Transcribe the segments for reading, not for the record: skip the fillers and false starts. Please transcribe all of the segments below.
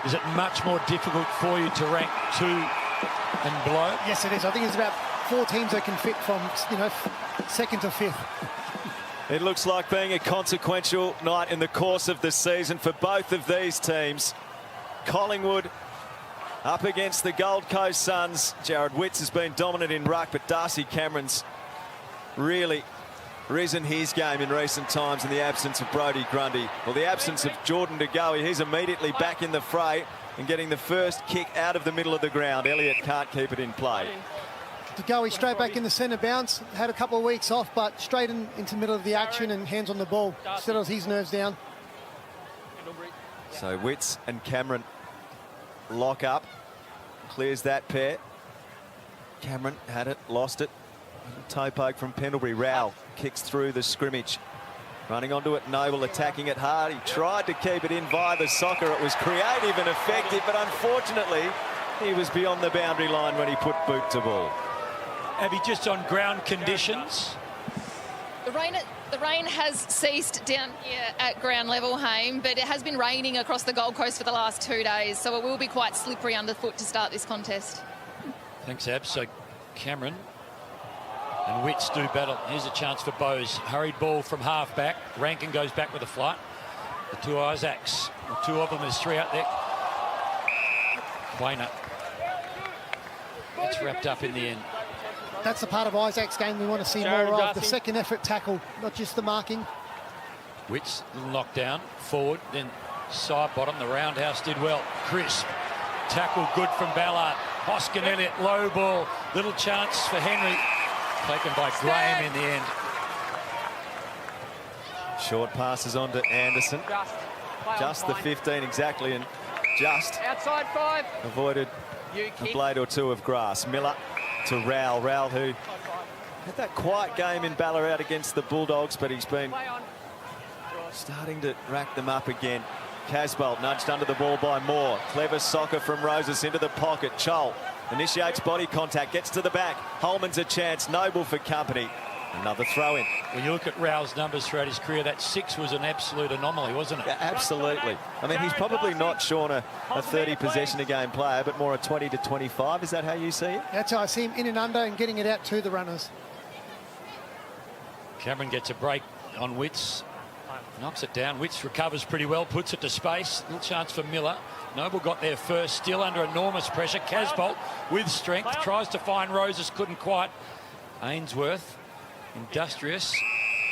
Is it much more difficult for you to rank 2 and below? Yes, it is. I think there's about 4 teams that can fit from, you know, 2nd to 5th. It looks like being a consequential night in the course of the season for both of these teams. Collingwood up against the Gold Coast Suns. Jared Witts has been dominant in ruck, but Darcy Cameron's really risen his game in recent times in the absence of Brodie Grundy. Well, the absence of Jordan De Goey. He's immediately back in the fray and getting the first kick out of the middle of the ground. Elliott can't keep it in play. De Goey straight back in the centre bounce. Had a couple of weeks off, but straight into the middle of the action and hands on the ball. Settles his nerves down. So Witts and Cameron lock up. Clears that pair. Cameron had it, lost it. Toe poke from Pendlebury. Rowell kicks through the scrimmage. Running onto it, Noble attacking it hard. He tried to keep it in via the soccer. It was creative and effective, but unfortunately, he was beyond the boundary line when he put boot to ball. Abby, just on ground conditions. The rain has ceased down here at ground level, Haim, but it has been raining across the Gold Coast for the last 2 days, so it will be quite slippery underfoot to start this contest. Thanks, Ab. So Cameron and Witts do battle. Here's a chance for Bowes. Hurried ball from half-back. Rankin goes back with a flight. The 2 Isaacs. The 2 of them, there's 3 out there. Quainer gets wrapped up in the end. That's the part of Isaac's game we want to see more of. The second effort tackle, not just the marking. Witts, little knockdown, forward, then side bottom. The roundhouse did well. Crisp. Tackle good from Ballard. Hoskin Elliott, low ball. Little chance for Henry. Taken by Graham in the end. Short passes on to Anderson. Just the 15 exactly, and just outside 5. Avoided a blade or 2 of grass. Miller to Rowell. Rowell, who had that quiet game in Ballarat against the Bulldogs, but he's been starting to rack them up again. Casbolt nudged under the ball by Moore. Clever soccer from Roses into the pocket. Chol initiates body contact, gets to the back. Holman's a chance. Noble for company. Another throw in. When you look at Rowell's numbers throughout his career, that 6 was an absolute anomaly, wasn't it? Yeah, absolutely. I mean, he's probably not, Sean, a 30 possession a game player, but more a 20 to 25. Is that how you see it? That's how I see him, in and under and getting it out to the runners. Cameron gets a break on Witts. Knocks it down. Witts recovers pretty well, puts it to space. Little chance for Miller. Noble got there first, still under enormous pressure. Casbolt with strength, tries to find Roses, couldn't quite. Ainsworth, industrious,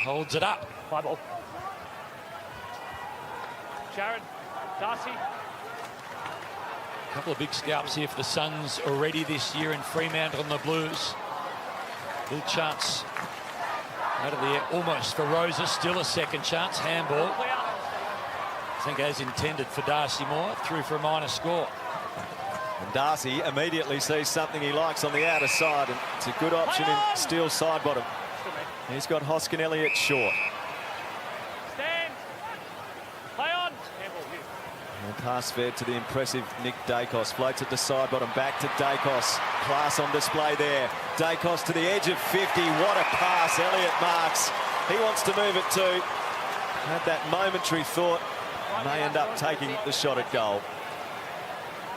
holds it up. High ball. Jared, Darcy. A couple of big scalps here for the Suns already this year in Fremantle and the Blues. Little chance out of the air, almost for Roses. Still a second chance. Handball. I think as intended for Darcy Moore. Through for a minor score. And Darcy immediately sees something he likes on the outer side, and it's a good option in steel side bottom. He's got Hoskin Elliott short. Stand. Play on. And pass fed to the impressive Nick Dacos. Floats it to side bottom, back to Dacos. Class on display there. Dacos to the edge of 50. What a pass. Elliott marks. He wants to move it too. Had that momentary thought. May end up taking the shot at goal.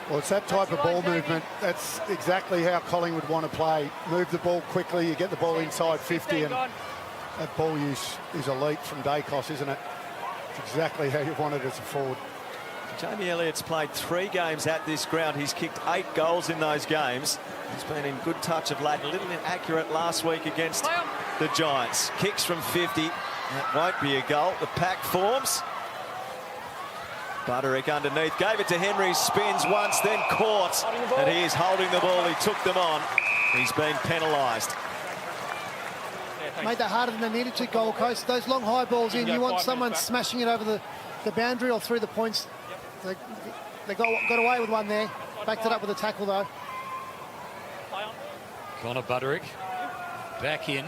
Well, it's that type of ball movement. That's exactly how Collingwood want to play. Move the ball quickly, you get the ball inside 50, and that ball use is elite from Dacos, isn't it? It's exactly how you want it as a forward. Jamie Elliott's played 3 games at this ground. He's kicked 8 goals in those games. He's been in good touch of late. A little inaccurate last week against the Giants. Kicks from 50. That won't be a goal. The pack forms. Butterick underneath, gave it to Henry, spins once, then caught, and he is holding the ball. He took them on. He's been penalised. Made that harder than they needed to, Gold Coast. Those long high balls in, you want someone smashing it over the boundary or through the points. They got away with one there. Backed it up with a tackle, though. Connor Butterick back in.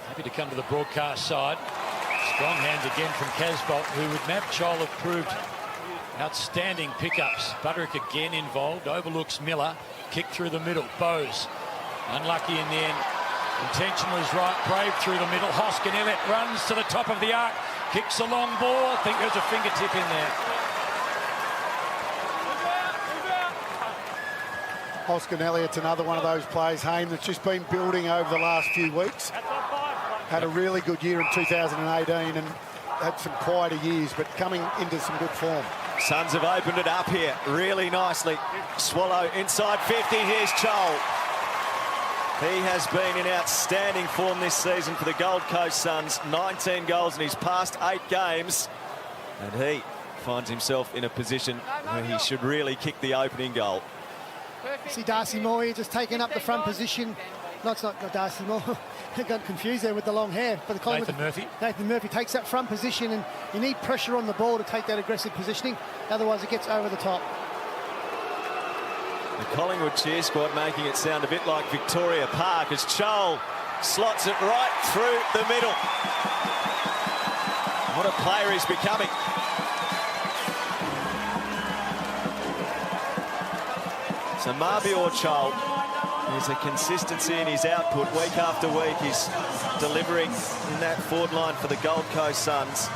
Happy to come to the broadcast side. Strong hands again from Casbolt, who with Matt Chol have proved outstanding pickups. Butterick again involved, overlooks Miller. Kick through the middle, Bowes. Unlucky in the end. Intention was right, brave through the middle. Hoskin Elliott runs to the top of the arc. Kicks a long ball. I think there's a fingertip in there. Oscar Elliott's another one of those players, Hayne, that's just been building over the last few weeks. Had a really good year in 2018 and had some quieter years, but coming into some good form. Suns have opened it up here really nicely. Swallow inside 50. Here's Chol. He has been in outstanding form this season for the Gold Coast Suns. 19 goals in his past 8 games. And he finds himself in a position where he should really kick the opening goal. See Darcy Moore here just taking up the front position. No, it's not Darcy Moore. I got confused there with the long hair. But the Nathan Murphy. Nathan Murphy takes that front position, and you need pressure on the ball to take that aggressive positioning. Otherwise, it gets over the top. The Collingwood cheer squad making it sound a bit like Victoria Park as Chol slots it right through the middle. What a player he's becoming. So Mabior Chol, there's a consistency in his output week after week. He's delivering in that forward line for the Gold Coast Suns.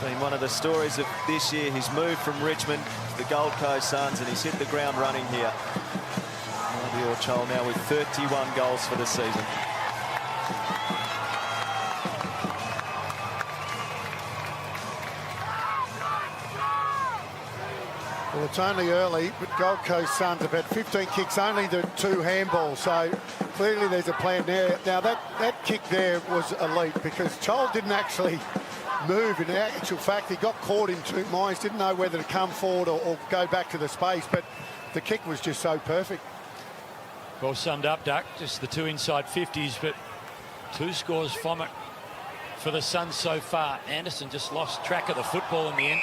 Been one of the stories of this year. He's moved from Richmond to the Gold Coast Suns and he's hit the ground running here. Mabior Chol now with 31 goals for the season. Well, it's only early, but Gold Coast Suns have had 15 kicks, only the 2 handballs, so clearly there's a plan there. Now, that kick there was elite because Chol didn't actually move. In actual fact, he got caught in 2 minds, didn't know whether to come forward or go back to the space, but the kick was just so perfect. Well summed up, Duck. Just the 2 inside 50s, but 2 scores from it for the Suns so far. Anderson just lost track of the football in the end.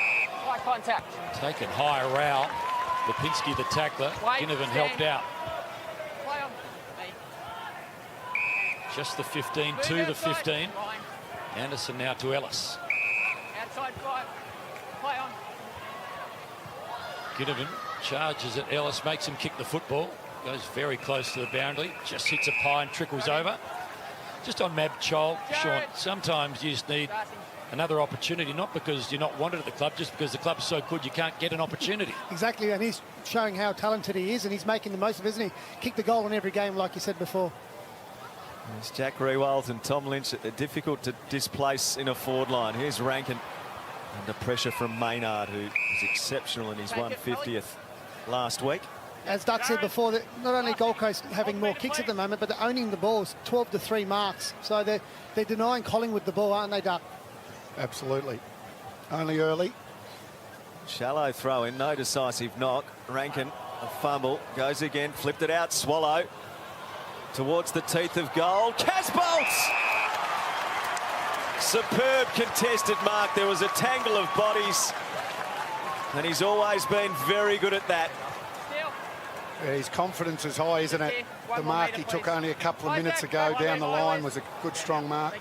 High contact. Taken high around. Lipinski, the tackler. Ginnivan helped out. Play on. Just the 15 to the 15. Anderson now to Ellis. Outside 5. Play on. Ginnivan charges at Ellis, makes him kick the football. Goes very close to the boundary. Just hits a pie and trickles over. Just on Mab Chol, Sean, sometimes you just need another opportunity, not because you're not wanted at the club, just because the club's so good you can't get an opportunity. Exactly, and he's showing how talented he is, and he's making the most of it, isn't he? Kicked the goal in every game, like you said before. It's Jack Rewald and Tom Lynch, difficult to displace in a forward line. Here's Rankin under pressure from Maynard, who was exceptional in his 150th last week. As Duck said before, that not only Gold Coast having more kicks at the moment, but they're owning the balls, 12-3 marks. So they're denying Collingwood the ball, aren't they, Duck? Absolutely. Only early. Shallow throw in, no decisive knock. Rankin, a fumble, goes again, flipped it out, Swallow towards the teeth of goal. Casbolt! Superb contested mark. There was a tangle of bodies, and he's always been very good at that. Yeah, his confidence is high, isn't it? The mark he took only a couple of minutes ago down the line was a good, strong mark.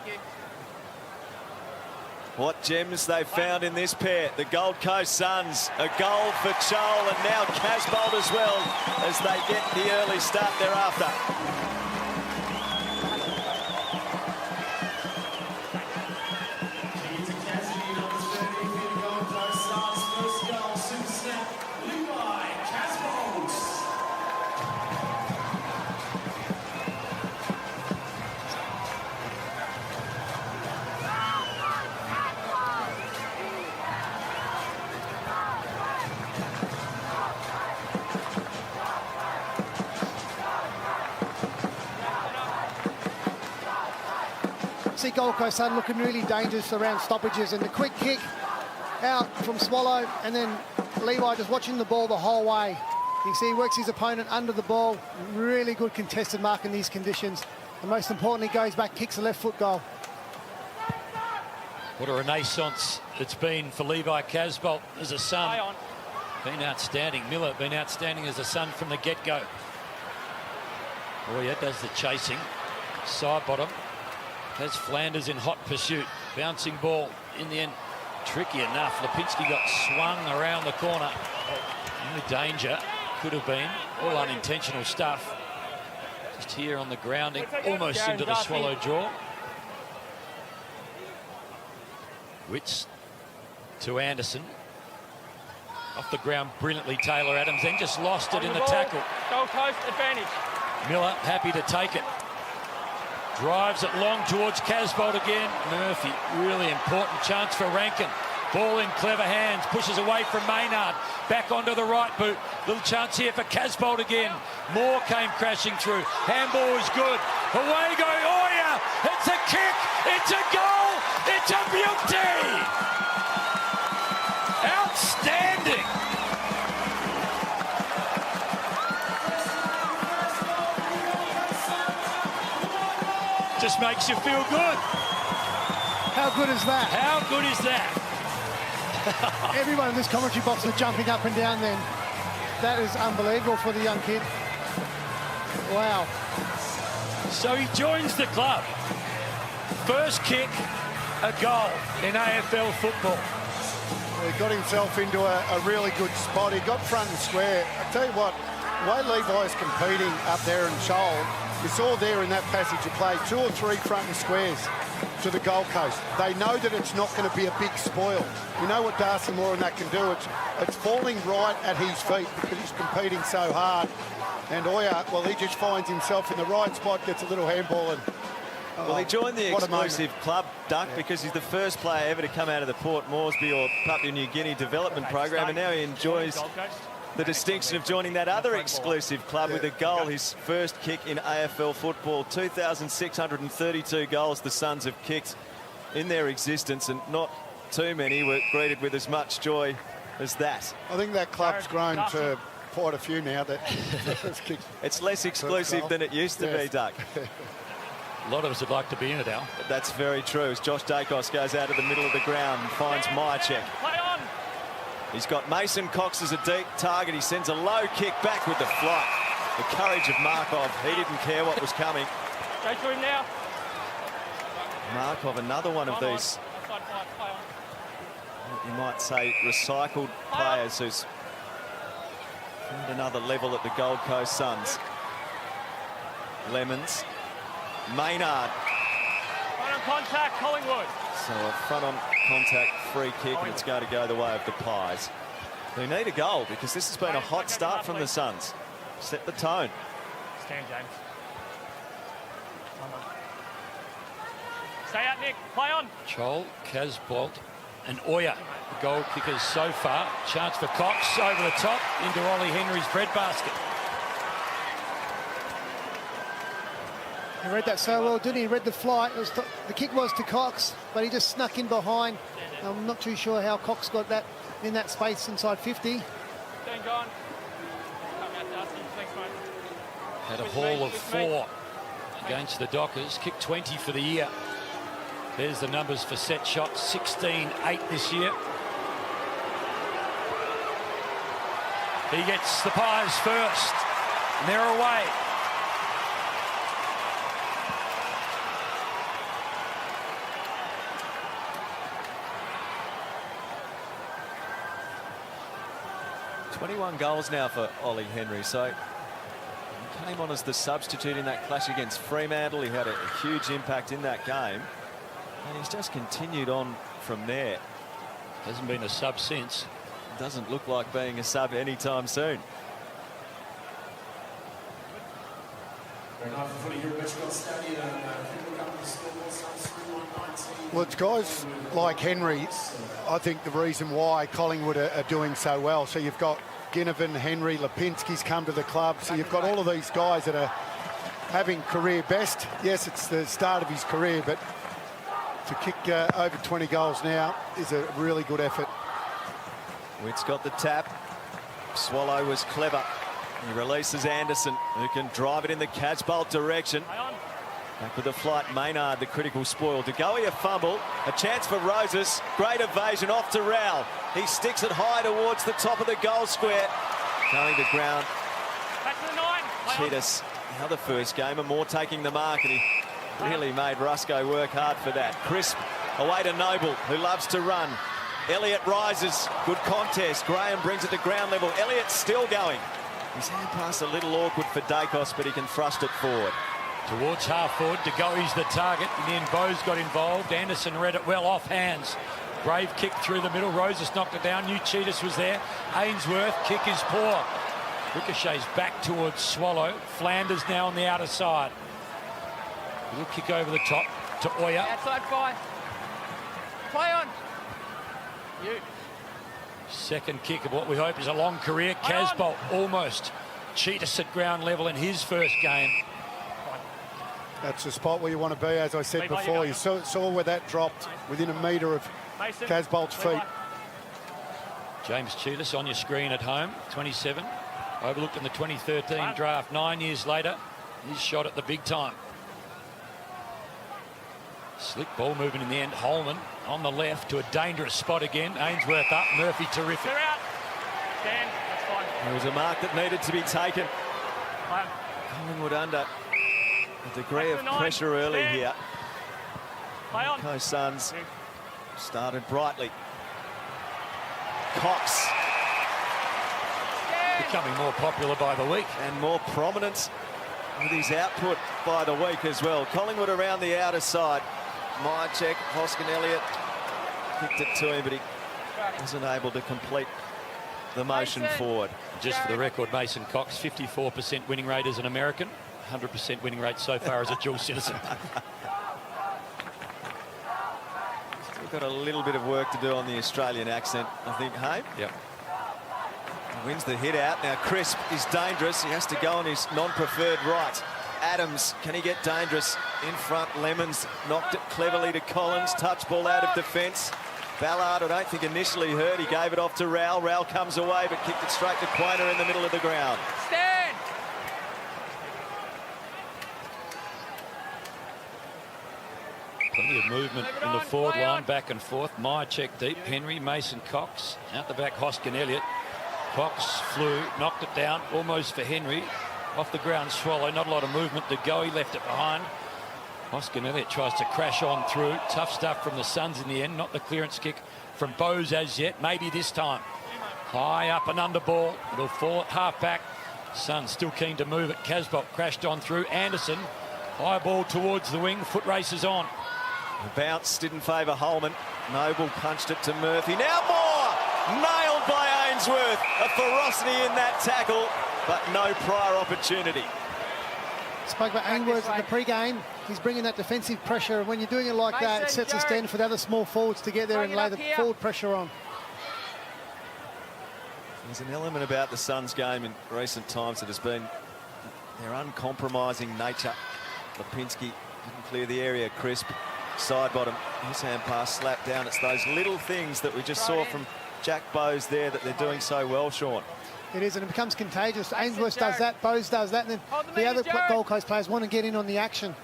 What gems they've found in this pair. The Gold Coast Suns, a goal for Chol and now Casbolt as well as they get the early start thereafter. See Gold Coast Sun looking really dangerous around stoppages, and the quick kick out from Swallow, and then Levi just watching the ball the whole way. You can see he works his opponent under the ball. Really good contested mark in these conditions. And most importantly, goes back, kicks a left foot goal. What a renaissance it's been for Levi Casbolt as a son. Been outstanding. Miller been outstanding as a son from the get-go. Oh yeah, does the chasing. Side bottom. Has Flanders in hot pursuit. Bouncing ball in the end. Tricky enough. Lipinski got swung around the corner. Only danger could have been all unintentional stuff. Just here on the grounding, almost into the Swallow jaw. Witts to Anderson. Off the ground brilliantly, Taylor Adams, then just lost it in the tackle. Gold Coast advantage. Miller happy to take it. Drives it long towards Casbolt again. Murphy, really important chance for Rankin. Ball in clever hands, pushes away from Maynard. Back onto the right boot. Little chance here for Casbolt again. Moore came crashing through. Handball was good. Away go Oya. It's a kick. It's a goal. It's a beauty. Outstanding. Just makes you feel good. How good is that? How good is that? Everyone in this commentary box was jumping up and down then. That is unbelievable for the young kid. Wow. So he joins the club. First kick, a goal in AFL football. Well, he got himself into a really good spot. He got front and square. I tell you what, the way Levi's competing up there in Shoal, it's all there in that passage of play. 2 or 3 front and squares to the Gold Coast. They know that it's not going to be a big spoil. You know what Darcy Moore and that can do? It's falling right at his feet because he's competing so hard. And Oya, well, he just finds himself in the right spot, gets a little handball and... Well, he joined the exclusive club, Duck, because he's the first player ever to come out of the Port Moresby or Papua New Guinea development program, and now he enjoys the distinction of joining that other exclusive club with a goal, his first kick in AFL football. 2,632 goals the Suns have kicked in their existence, and not too many were greeted with as much joy as that. I think that club's grown to quite a few now. It's less exclusive than it used to be, Duck. A lot of us would like to be in it, Al. That's very true. As Josh Dacos goes out of the middle of the ground and finds Myercheck. Play on. He's got Mason Cox as a deep target. He sends a low kick back with the flight. The courage of Markov. He didn't care what was coming. Go to him now. Markov, another one of these, you might say, recycled players who's found another level at the Gold Coast Suns. Lemons. Maynard. Front on contact, Collingwood. So a front on contact free kick, and it's going to go the way of the Pies. They need a goal because this has been a hot start from the Suns. Set the tone. Stand, James. Stay out, Nick. Play on. Chol, Casbolt and Oya, the goal kickers so far. Chance for Cox over the top into Ollie Henry's breadbasket. He read that so well, didn't he? He read the flight. The kick was to Cox, but he just snuck in behind. I'm not too sure how Cox got that in that space inside 50. Stand, John. Come out, Darcy. Thanks, mate. Had a haul of 4 against the Dockers. Kicked 20 for the year. There's the numbers for set shots. 16-8 this year. He gets the Pies first. And they're away. One goals now for Ollie Henry. So he came on as the substitute in that clash against Fremantle. He had a huge impact in that game, and he's just continued on from there. Hasn't been a sub since. Doesn't look like being a sub anytime soon. Well, it's guys like Henry, I think, the reason why Collingwood are doing so well. So you've got Ginnivan, Henry, Lipinski's come to the club. So you've got all of these guys that are having career best. Yes, it's the start of his career, but to kick over 20 goals now is a really good effort. Witt's got the tap. Swallow was clever. He releases Anderson, who can drive it in the Casbolt direction. Back with the flight, Maynard, the critical spoil. De Goey a fumble, a chance for Roses. Great evasion off to Rowell. He sticks it high towards the top of the goal square. Going to ground. Back to the 9. Cheetahs, now the first game, and Moore taking the mark, and he really made Rusco work hard for that. Crisp away to Noble, who loves to run. Elliott rises, good contest. Graham brings it to ground level. Elliott's still going. His hand pass a little awkward for Dacos, but he can thrust it forward. Towards half forward, De Goey's the target. In the end, Bowes got involved. Anderson read it well off hands. Brave kick through the middle. Roses knocked it down. New Cheetahs was there. Ainsworth, kick is poor. Ricochets back towards Swallow. Flanders now on the outer side. Little kick over the top to Oya. Outside 5. Play on. You. Second kick of what we hope is a long career. Casbolt almost Cheetahs at ground level in his first game. That's the spot where you want to be, as I said before. You saw where that dropped within a metre of Casbolt's feet. James Cheetahs on your screen at home, 27. Overlooked in the 2013 draft. 9 years later, his shot at the big time. Slick ball movement in the end. Holman on the left to a dangerous spot again. Ainsworth up. Murphy terrific. Clear out. Stand. That's fine. There was a mark that needed to be taken. Play on. Collingwood under a degree of pressure early here. Play on. Coast Suns started brightly. Cox Becoming more popular by the week. and more prominent with his output by the week as well. Collingwood around the outer side. Myercheck, Hoskin Elliott kicked it to him, but he wasn't able to complete the motion forward. Just for the record, Mason Cox, 54% winning rate as an American, 100% winning rate so far as a dual citizen. Still got a little bit of work to do on the Australian accent, I think, hey? Yep. Wins the hit out. Now Crisp is dangerous. He has to go on his non-preferred right. Adams, can he get dangerous in front? Lemons knocked it cleverly to Collins. Touch ball out of defence. Ballard, I don't think initially heard. He gave it off to Rowell. Rowell comes away but kicked it straight to Quainer in the middle of the ground. Stand. Plenty of movement in the forward line, back and forth. Myercheck deep. Henry, Mason Cox. Out the back, Hoskin Elliott. Cox flew, knocked it down, almost for Henry. Off the ground, Swallow. Not a lot of movement to go. He left it behind. Hoskin Elliott tries to crash on through. Tough stuff from the Suns in the end. Not the clearance kick from Bowes as yet. Maybe this time. High up and under ball. It'll fall at half back. Suns still keen to move it. Casbolt crashed on through. Anderson, high ball towards the wing. Foot races on. The bounce didn't favour Holman. Noble punched it to Murphy. Now more! Nailed by Ainsworth. A ferocity in that tackle, but no prior opportunity. Spoke about Ainsworth in the pre-game. He's bringing that defensive pressure, and when you're doing it like that, it sets a standard for the other small forwards to get there and lay the forward pressure on. There's an element about the Suns game in recent times that has been their uncompromising nature. Lipinski didn't clear the area. Crisp, side bottom, his hand pass slapped down. It's those little things that we just saw from Jack Bowes there that they're doing so well, Sean. It is, and it becomes contagious. Ainsworth does that, Bowes does that, and then the other Gold Coast players want to get in on the action.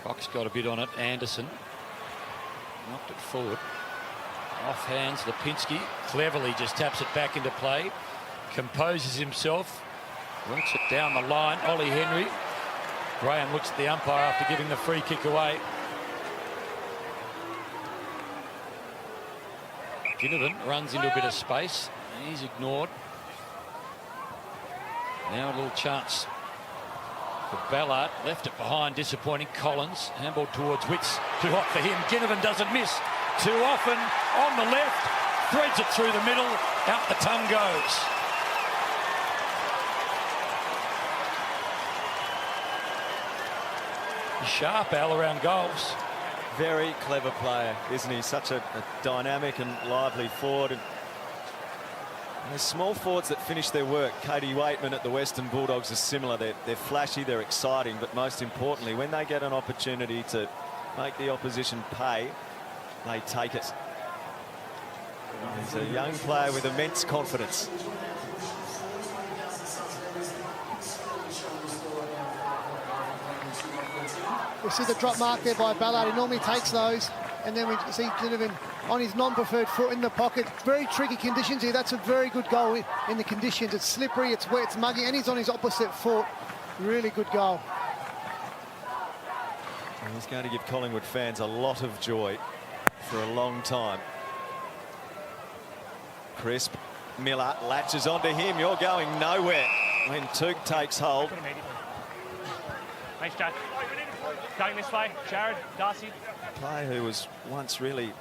Cox got a bit on it. Anderson knocked it forward. Off hands, Lipinski cleverly just taps it back into play. Composes himself. Works it down the line. Ollie Henry. Graham looks at the umpire after giving the free kick away. Ginnivan runs into a bit of space. He's ignored. Now a little chance for Ballard. Left it behind, disappointing. Collins, handball towards Witts. Too hot for him. Ginnivan doesn't miss. Too often on the left. Threads it through the middle. Out the tongue goes. Sharp Al around goals. Very clever player, isn't he? Such a dynamic and lively forward. And there's small forwards that finish their work. Cody Waitman at the Western Bulldogs is similar. They're flashy, they're exciting, but most importantly, when they get an opportunity to make the opposition pay, they take it. He's a young player with immense confidence. We see the drop mark there by Ballard. He normally takes those. And then we see Ginnivan on his non-preferred foot in the pocket. Very tricky conditions here. That's a very good goal in the conditions. It's slippery, it's wet, it's muggy, and he's on his opposite foot. Really good goal. And he's going to give Collingwood fans a lot of joy for a long time. Crisp, Miller latches onto him. You're going nowhere when Took takes hold. Thanks, Jared. Going this way, Jared, Darcy. A player who was once really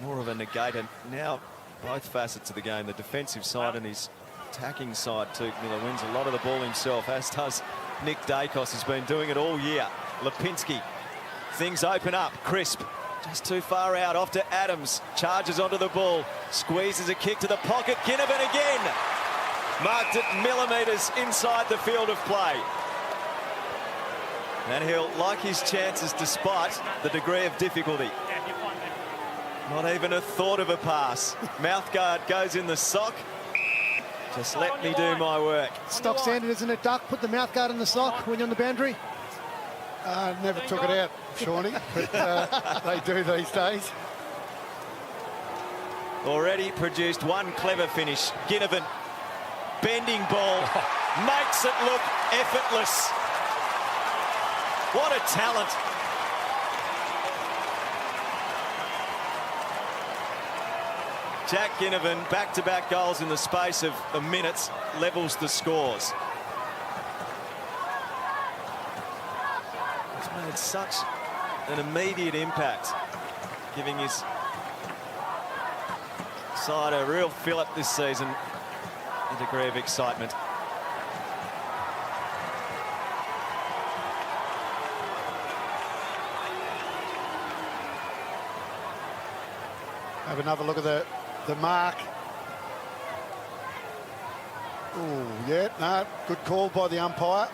more of a negator. Now both facets of the game, the defensive side and his attacking side. Tuke Miller wins a lot of the ball himself, as does Nick Dacos. Has been doing it all year. Lipinski, things open up. Crisp, just too far out, off to Adams. Charges onto the ball, squeezes a kick to the pocket. Ginnivan again. Marked at millimetres inside the field of play. And he'll like his chances despite the degree of difficulty. Not even a thought of a pass. Mouthguard goes in the sock. Just let me do my work. Stock standard, isn't it, Duck? Put the mouthguard in the sock when you're on the boundary. Never took it out, Shawnee, but they do these days. Already produced one clever finish. Ginnivan, bending ball, makes it look effortless. What a talent. Jack Ginnivan, back-to-back goals in the space of a minute, levels the scores. He's made such an immediate impact, giving his side a real fill-up this season, a degree of excitement. Have another look at the mark. Oh, yeah, no, good call by the umpire.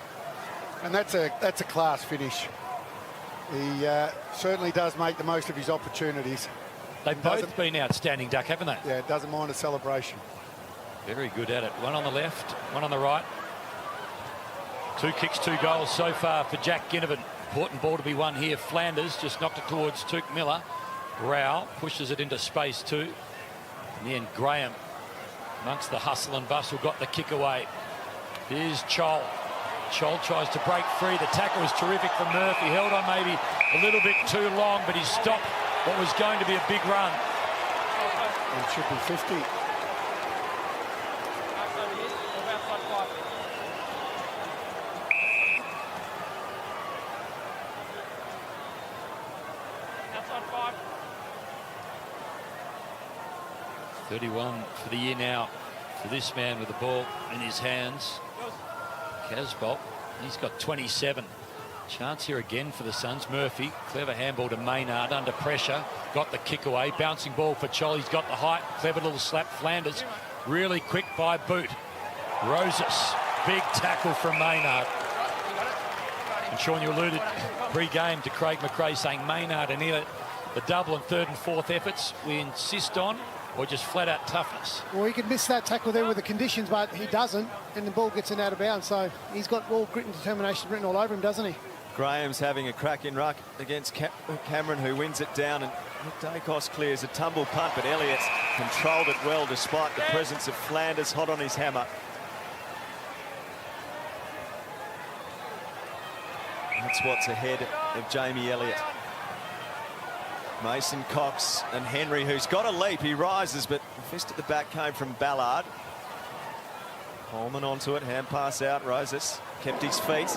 And that's a class finish. He certainly does make the most of his opportunities. They've both been outstanding, Duck, haven't they? Yeah, doesn't mind a celebration. Very good at it. One on the left, one on the right. 2 kicks, 2 goals so far for Jack Ginnivan. Important ball to be won here. Flanders just knocked it towards Tuke Miller. Rao pushes it into space too. And then Graham, amongst the hustle and bustle, got the kick away. Here's Chol. Chol tries to break free. The tackle was terrific from Murphy. Held on maybe a little bit too long, but he stopped what was going to be a big run. It should be 50. Outside 5. 31 for the year now for this man with the ball in his hands. Casbolt, he's got 27. Chance here again for the Suns. Murphy, clever handball to Maynard under pressure. Got the kick away. Bouncing ball for Chol. He's got the height. Clever little slap. Flanders, really quick by boot. Rosas, big tackle from Maynard. And Sean, you alluded pre-game to Craig McRae saying Maynard and either the double and third and fourth efforts we insist on, or just flat-out toughness. Well, he could miss that tackle there with the conditions, but he doesn't, and the ball gets in out of bounds. So he's got all grit and determination written all over him, doesn't he? Graham's having a crack in ruck against Cameron, who wins it down, and Dacos clears a tumble punt, but Elliott controlled it well despite the presence of Flanders hot on his hammer. That's what's ahead of Jamie Elliott. Mason Cox and Henry, who's got a leap. He rises, but the fist at the back came from Ballard. Coleman onto it, hand pass out. Rosas kept his feet,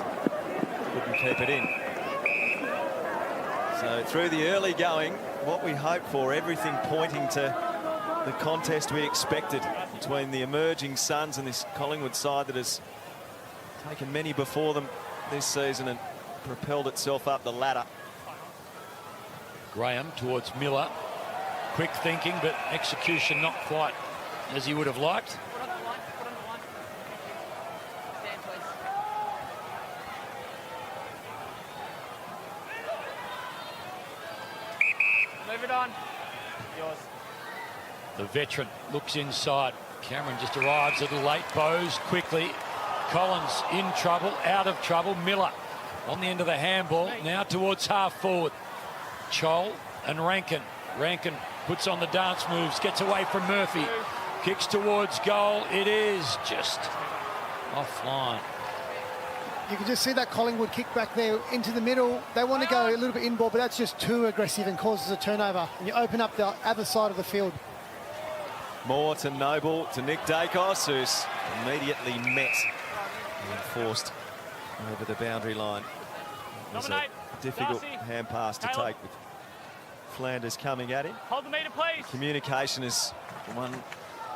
couldn't keep it in. So through the early going, what we hoped for, everything pointing to the contest we expected between the emerging Suns and this Collingwood side that has taken many before them this season and propelled itself up the ladder. Graham towards Miller. Quick thinking, but execution not quite as he would have liked. Put on the line. Put on the line. Stand, please. Move it on. Yours. The veteran looks inside. Cameron just arrives a little late. Bowes quickly. Collins in trouble, out of trouble. Miller on the end of the handball, now towards half forward. Chol and Rankin. Rankin puts on the dance moves, gets away from Murphy. Kicks towards goal. It is just offline. You can just see that Collingwood kick back there into the middle. They want to go a little bit in ball, but that's just too aggressive and causes a turnover. And you open up the other side of the field. More to Noble, to Nick Dacos, who's immediately met and forced over the boundary line. It was a Nominate difficult Darcy. hand pass to Caleb. take with Flanders coming at him. Hold the meter, please. Communication is the one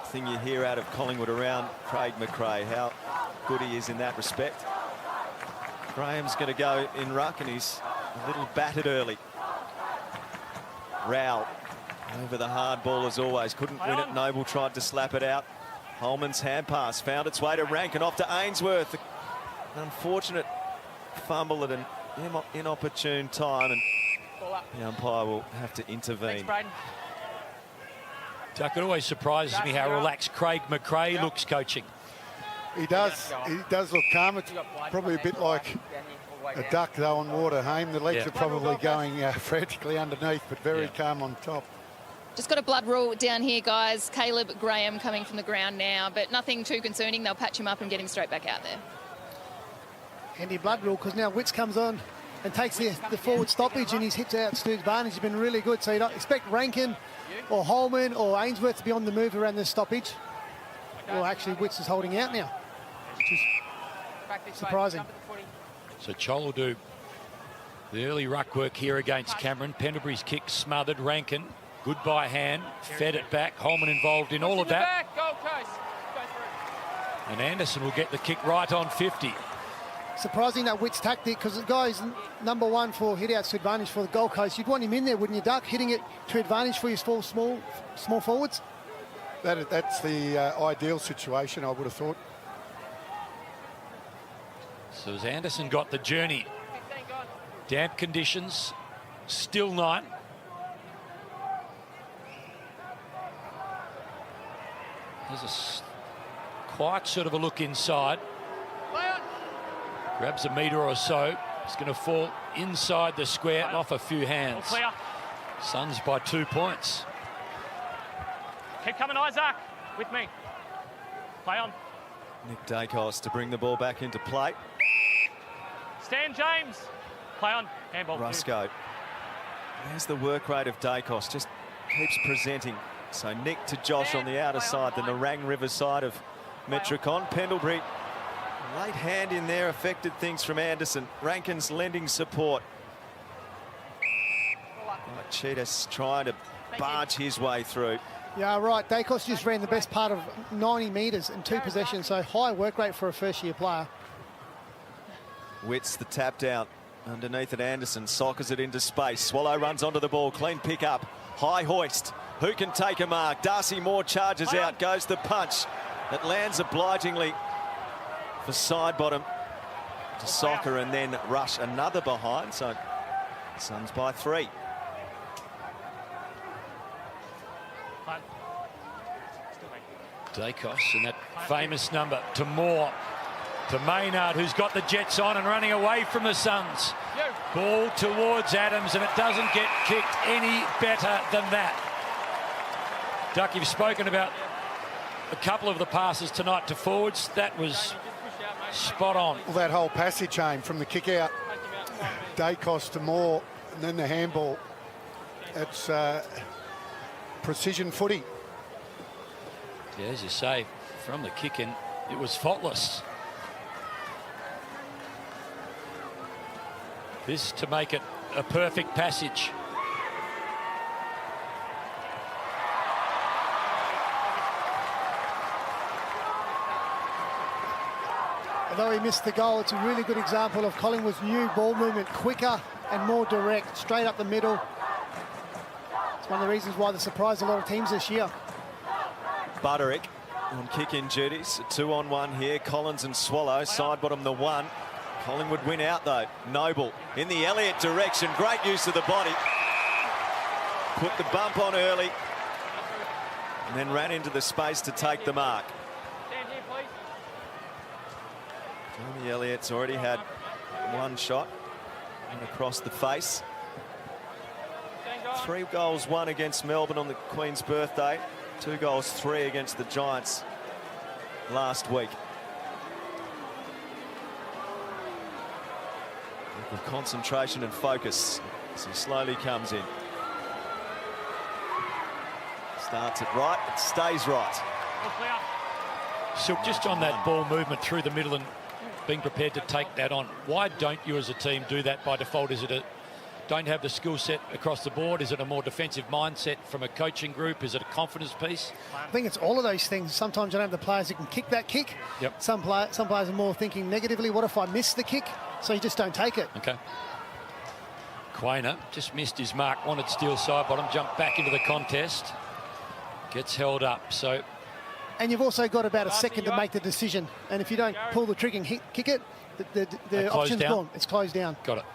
thing you hear out of Collingwood around Craig McRae, how good he is in that respect. Graham's going to go in ruck and he's a little battered early. Rowell over the hard ball as always. Couldn't win it. Noble tried to slap it out. Holman's hand pass found its way to Rankin, off to Ainsworth. An unfortunate fumble at an inopportune time, and the umpire will have to intervene. Duck, it always surprises me how relaxed Craig McRae looks coaching. He does look calm. It's probably a bit like a duck though on water, Haim. The legs are probably going frantically underneath, but very calm on top. Just got a blood rule down here, guys. Caleb Graham coming from the ground now, but nothing too concerning. They'll patch him up and get him straight back out there. Handy blood rule, because now Witts comes on and takes the forward stoppage, and his hits out Stu's Barnage has been really good. So you don't expect Rankin or Holman or Ainsworth to be on the move around this stoppage. Well, actually, Witts is holding out now, which is surprising. So Chol will do the early ruck work here against Cameron. Pendlebury's kick smothered. Rankin, good by hand, fed it back. Holman involved in all of that. And Anderson will get the kick right on 50. Surprising that Witts tactic, because the guy's number one for hit-outs to advantage for the Gold Coast. You'd want him in there, wouldn't you, Duck? Hitting it to advantage for his small forwards. That's the ideal situation, I would have thought. So as Anderson got the journey, damp conditions, still night. There's a quiet sort of a look inside. Grabs a metre or so. It's going to fall inside the square and off a few hands. Suns by 2 points. Keep coming, Isaac. With me. Play on. Nick Dacos to bring the ball back into play. Stan James. Play on. Handball. Rusco. There's the work rate of Dacos. Just keeps presenting. So Nick to Josh on the outer side, the Narang River side of Metricon. Pendlebury. Late hand in there affected things from Anderson. Rankin's lending support. Cheetah's trying to barge his way through. Yeah, right. Dacos just ran the best part of 90 metres in 2 possessions, so high work rate for a first-year player. Witts the tap down underneath at Anderson. Sockers it into space. Swallow runs onto the ball. Clean pick up. High hoist. Who can take a mark? Darcy Moore charges out. Goes the punch. It lands obligingly for side bottom to Soccer, and then Rush another behind. So Suns by 3. Dacos and that famous number to Moore, to Maynard, who's got the Jets on and running away from the Suns. Ball towards Adams, and it doesn't get kicked any better than that. Duck, you've spoken about a couple of the passes tonight to forwards. That was spot on. Well, that whole passage, Aim, from the kick out, Dacos to Moore, and then the handball. It's precision footy. Yeah, as you say, from the kick in, it was faultless. This to make it a perfect passage. Although he missed the goal, it's a really good example of Collingwood's new ball movement, quicker and more direct, straight up the middle. It's one of the reasons why they surprised a lot of teams this year. Butterick on kick-in duties. 2-on-1 here. Collins and Swallow. Side bottom the 1. Collingwood win out though. Noble in the Elliott direction. Great use of the body. Put the bump on early. And then ran into the space to take the mark. Stand here, please. Tony Elliott's already had one shot and across the face. 3 goals, 1 against Melbourne on the Queen's birthday. 2 goals, 3 against the Giants last week. With concentration and focus as he slowly comes in. Starts it right, it stays right. So just on that ball movement through the middle and being prepared to take that on. Why don't you as a team do that by default? Is it a don't have the skill set across the board? Is it a more defensive mindset from a coaching group? Is it a confidence piece? I think it's all of those things. Sometimes you don't have the players who can kick that kick. Yep. Some players are more thinking negatively. What if I miss the kick? So you just don't take it. Okay. Quainer just missed his mark. Wanted steel side bottom. Jumped back into the contest. Gets held up. So. And you've also got about a second to make the decision. And if you don't pull the trigger and kick it, the option's gone. It's closed down. Got it.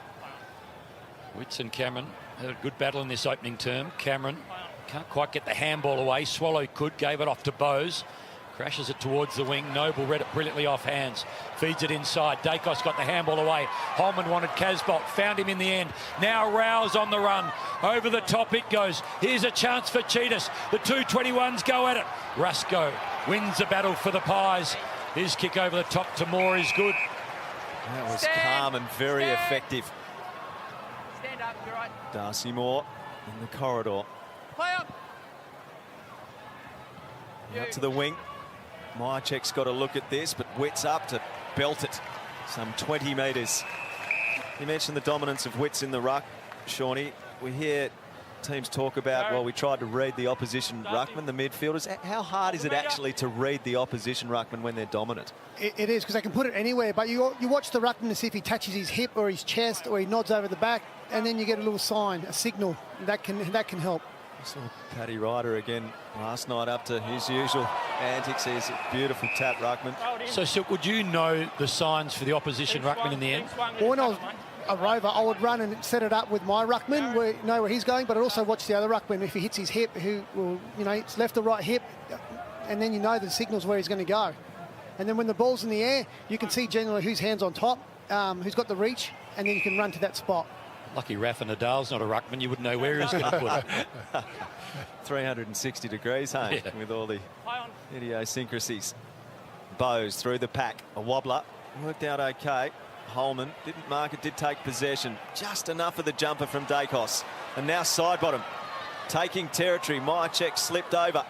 Witts and Cameron had a good battle in this opening term. Cameron can't quite get the handball away. Swallow could, gave it off to Bowes. Crashes it towards the wing. Noble read it brilliantly off hands. Feeds it inside. Dacos got the handball away. Holman wanted Casbolt. Found him in the end. Now Rouse on the run. Over the top it goes. Here's a chance for Cheetahs. The 221s go at it. Rusco wins the battle for the Pies. His kick over the top to Moore is good. That was calm and very effective. Stand up, you're right. Darcy Moore in the corridor. Play up. Out to the wing. Myercheck's got a look at this, but Witts up to belt it. Some 20 metres. You mentioned the dominance of Witts in the ruck, Shawnee. We hear teams talk about, well, we tried to read the opposition ruckman, the midfielders. How hard is it actually to read the opposition ruckman when they're dominant? It is, because they can put it anywhere, but you watch the ruckman to see if he touches his hip or his chest or he nods over the back, and then you get a little sign, a signal. That can help. I saw Paddy Ryder again last night up to his usual antics. He's a beautiful tap ruckman. So, Silk, would you know the signs for the opposition ruckman in the end? Well, when I was a rover, I would run and set it up with my ruckman, know where he's going, but I'd also watch the other ruckman. If he hits his hip, who will, it's left or right hip, and then you know the signals where he's going to go. And then when the ball's in the air, you can see generally whose hand's on top, who's got the reach, and then you can run to that spot. Lucky Rafa Nadal's not a ruckman. You wouldn't know where he's going to put it. 360 degrees, hey, Yeah. with all the idiosyncrasies. Bowes through the pack. A wobbler. Worked out okay. Holman didn't mark it, did take possession. Just enough of the jumper from Dacos. And now side bottom. Taking territory. Myercheck slipped over.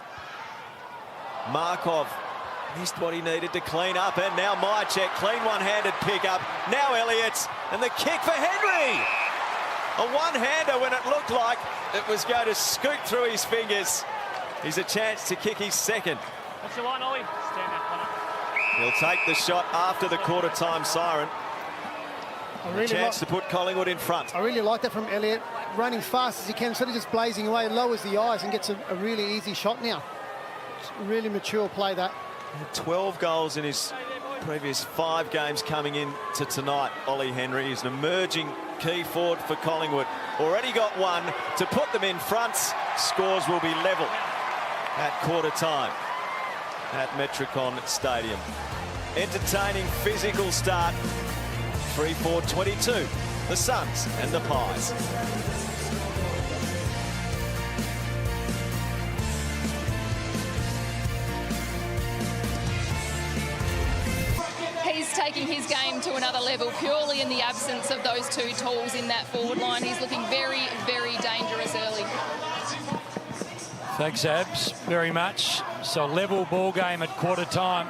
Markov missed what he needed to clean up. And now Myercheck, clean one-handed pick up. Now Elliott. And the kick for Henry. A one-hander when it looked like it was going to scoot through his fingers. He's a chance to kick his second. What's the line, Ollie? Stand up, Connor. He'll take the shot after the quarter-time siren. A chance to put Collingwood in front. I really like that from Elliott, running fast as he can, instead of just blazing away, lowers the eyes and gets a really easy shot now. It's a really mature play, that. 12 goals in his previous 5 games coming into tonight. Ollie Henry is an emerging key forward for Collingwood. Already got one to put them in front. Scores will be level at quarter time at Metricon Stadium. Entertaining physical start. 3-4-22. The Suns and the Pies. He's taking his game to another level purely in the absence of those two tools in that forward line. He's looking very, very dangerous early. Thanks, Abs, very much. So level ball game at quarter time.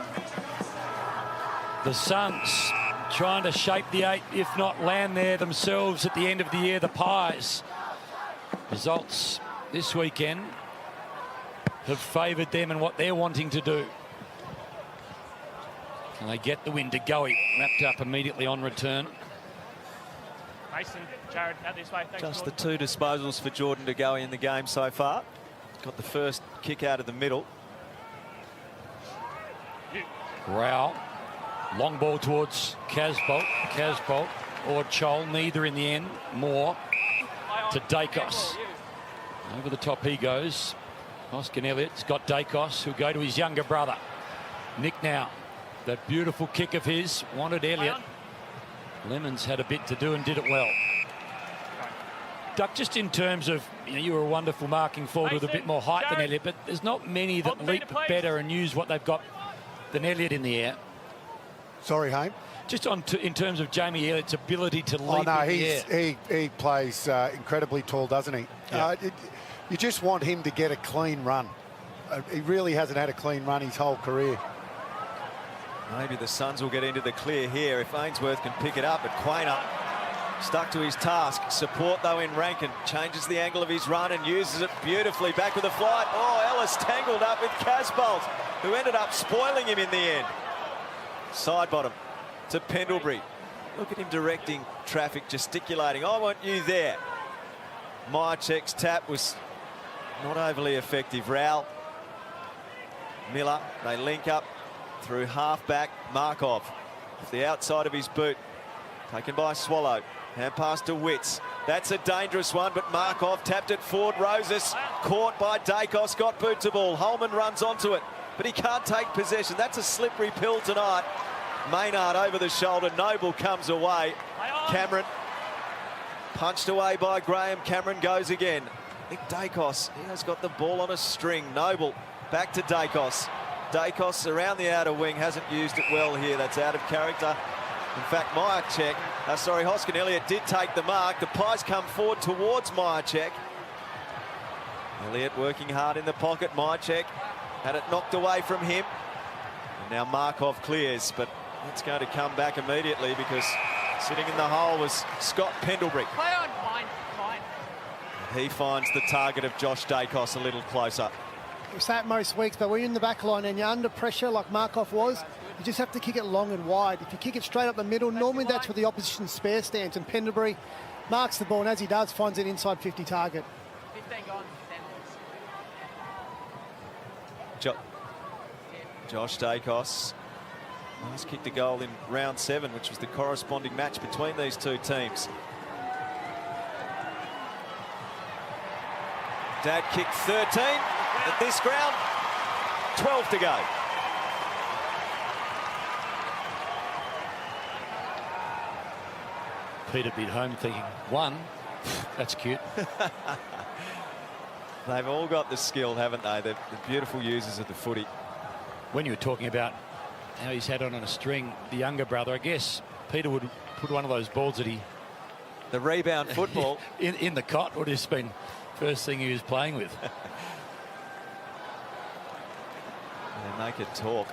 The Suns trying to shape the 8, if not land there themselves at the end of the year. The Pies. Results this weekend have favoured them and what they're wanting to do. Can they get the win? DeGoey wrapped up immediately on return. Mason, Jared, out this way. Thanks, Just the Jordan. 2 disposals for Jordan DeGoey in the game so far. Got the first kick out of the middle. Rao. Long ball towards Casbolt. Casbolt or Chol, neither in the end. Moore to Dacos. Over the top he goes. Oscar Elliott's got Dacos, who'll go to his younger brother. Nick now. That beautiful kick of his. Wanted Elliott. Lemons had a bit to do and did it well. Duck, just in terms of, you were a wonderful marking forward with a bit more height than Elliott, but there's not many that leap better and use what they've got than Elliott in the air. Sorry, Haim. Just in terms of Jamie Elliott's ability to leap in the air. He plays incredibly tall, doesn't he? Yeah. You just want him to get a clean run. He really hasn't had a clean run his whole career. Maybe the Suns will get into the clear here if Ainsworth can pick it up, but Quainer stuck to his task. Support though in Rankin, changes the angle of his run and uses it beautifully. Back with the flight. Oh, Ellis tangled up with Casbolt, who ended up spoiling him in the end. Side bottom to Pendlebury. Look at him directing traffic, gesticulating. I want you there. Myercheck's tap was not overly effective. Rowell, Miller, they link up through half-back. Markov off the outside of his boot. Taken by Swallow. Hand pass to Witts. That's a dangerous one, but Markov tapped it forward. Roses caught by Dacos, got boot to ball. Holman runs onto it, but he can't take possession. That's a slippery pill tonight. Maynard over the shoulder. Noble comes away. Cameron punched away by Graham. Cameron goes again. Nick Dacos, he has got the ball on a string. Noble back to Dacos. Dacos around the outer wing, hasn't used it well here. That's out of character. In fact, Hoskin Elliott did take the mark. The Pies come forward towards Myercheck. Elliott working hard in the pocket. Myercheck had it knocked away from him. And now Markov clears, but it's going to come back immediately because sitting in the hole was Scott Pendlebury. Play on. Fine. He finds the target of Josh Dacos a little closer. It's that most weeks, but when you're in the back line and you're under pressure like Markov was, you just have to kick it long and wide. If you kick it straight up the middle, normally that's where the opposition's spare stands, and Pendlebury marks the ball, and as he does, finds an inside 50 target. 15 gone. Josh Dacos last kicked a goal in round 7, which was the corresponding match between these two teams. Dad kicked 13 at this ground, 12 to go. Peter beat home thinking, 1, that's cute. They've all got the skill, haven't they? They're the beautiful users of the footy. When you were talking about how he's had on a string, the younger brother, I guess Peter would put one of those balls that he... The rebound football. in the cot would have been first thing he was playing with. They make it talk.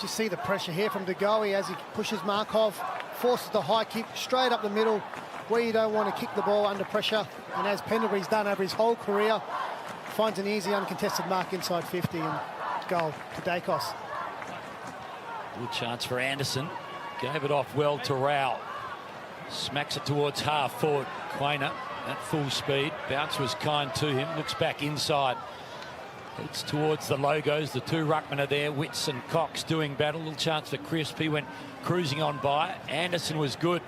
Just see the pressure here from De Goey as he pushes Markov, forces the high kick straight up the middle where you don't want to kick the ball under pressure. And as Pendlebury's done over his whole career, finds an easy uncontested mark inside 50 and goal to Dacos. Good chance for Anderson. Gave it off well to Rowell. Smacks it towards half forward. Quainer at full speed. Bounce was kind to him. Looks back inside. It's towards the logos. The two ruckmen are there. Witts and Cox doing battle. Little chance for Crisp. He went cruising on by. Anderson was good.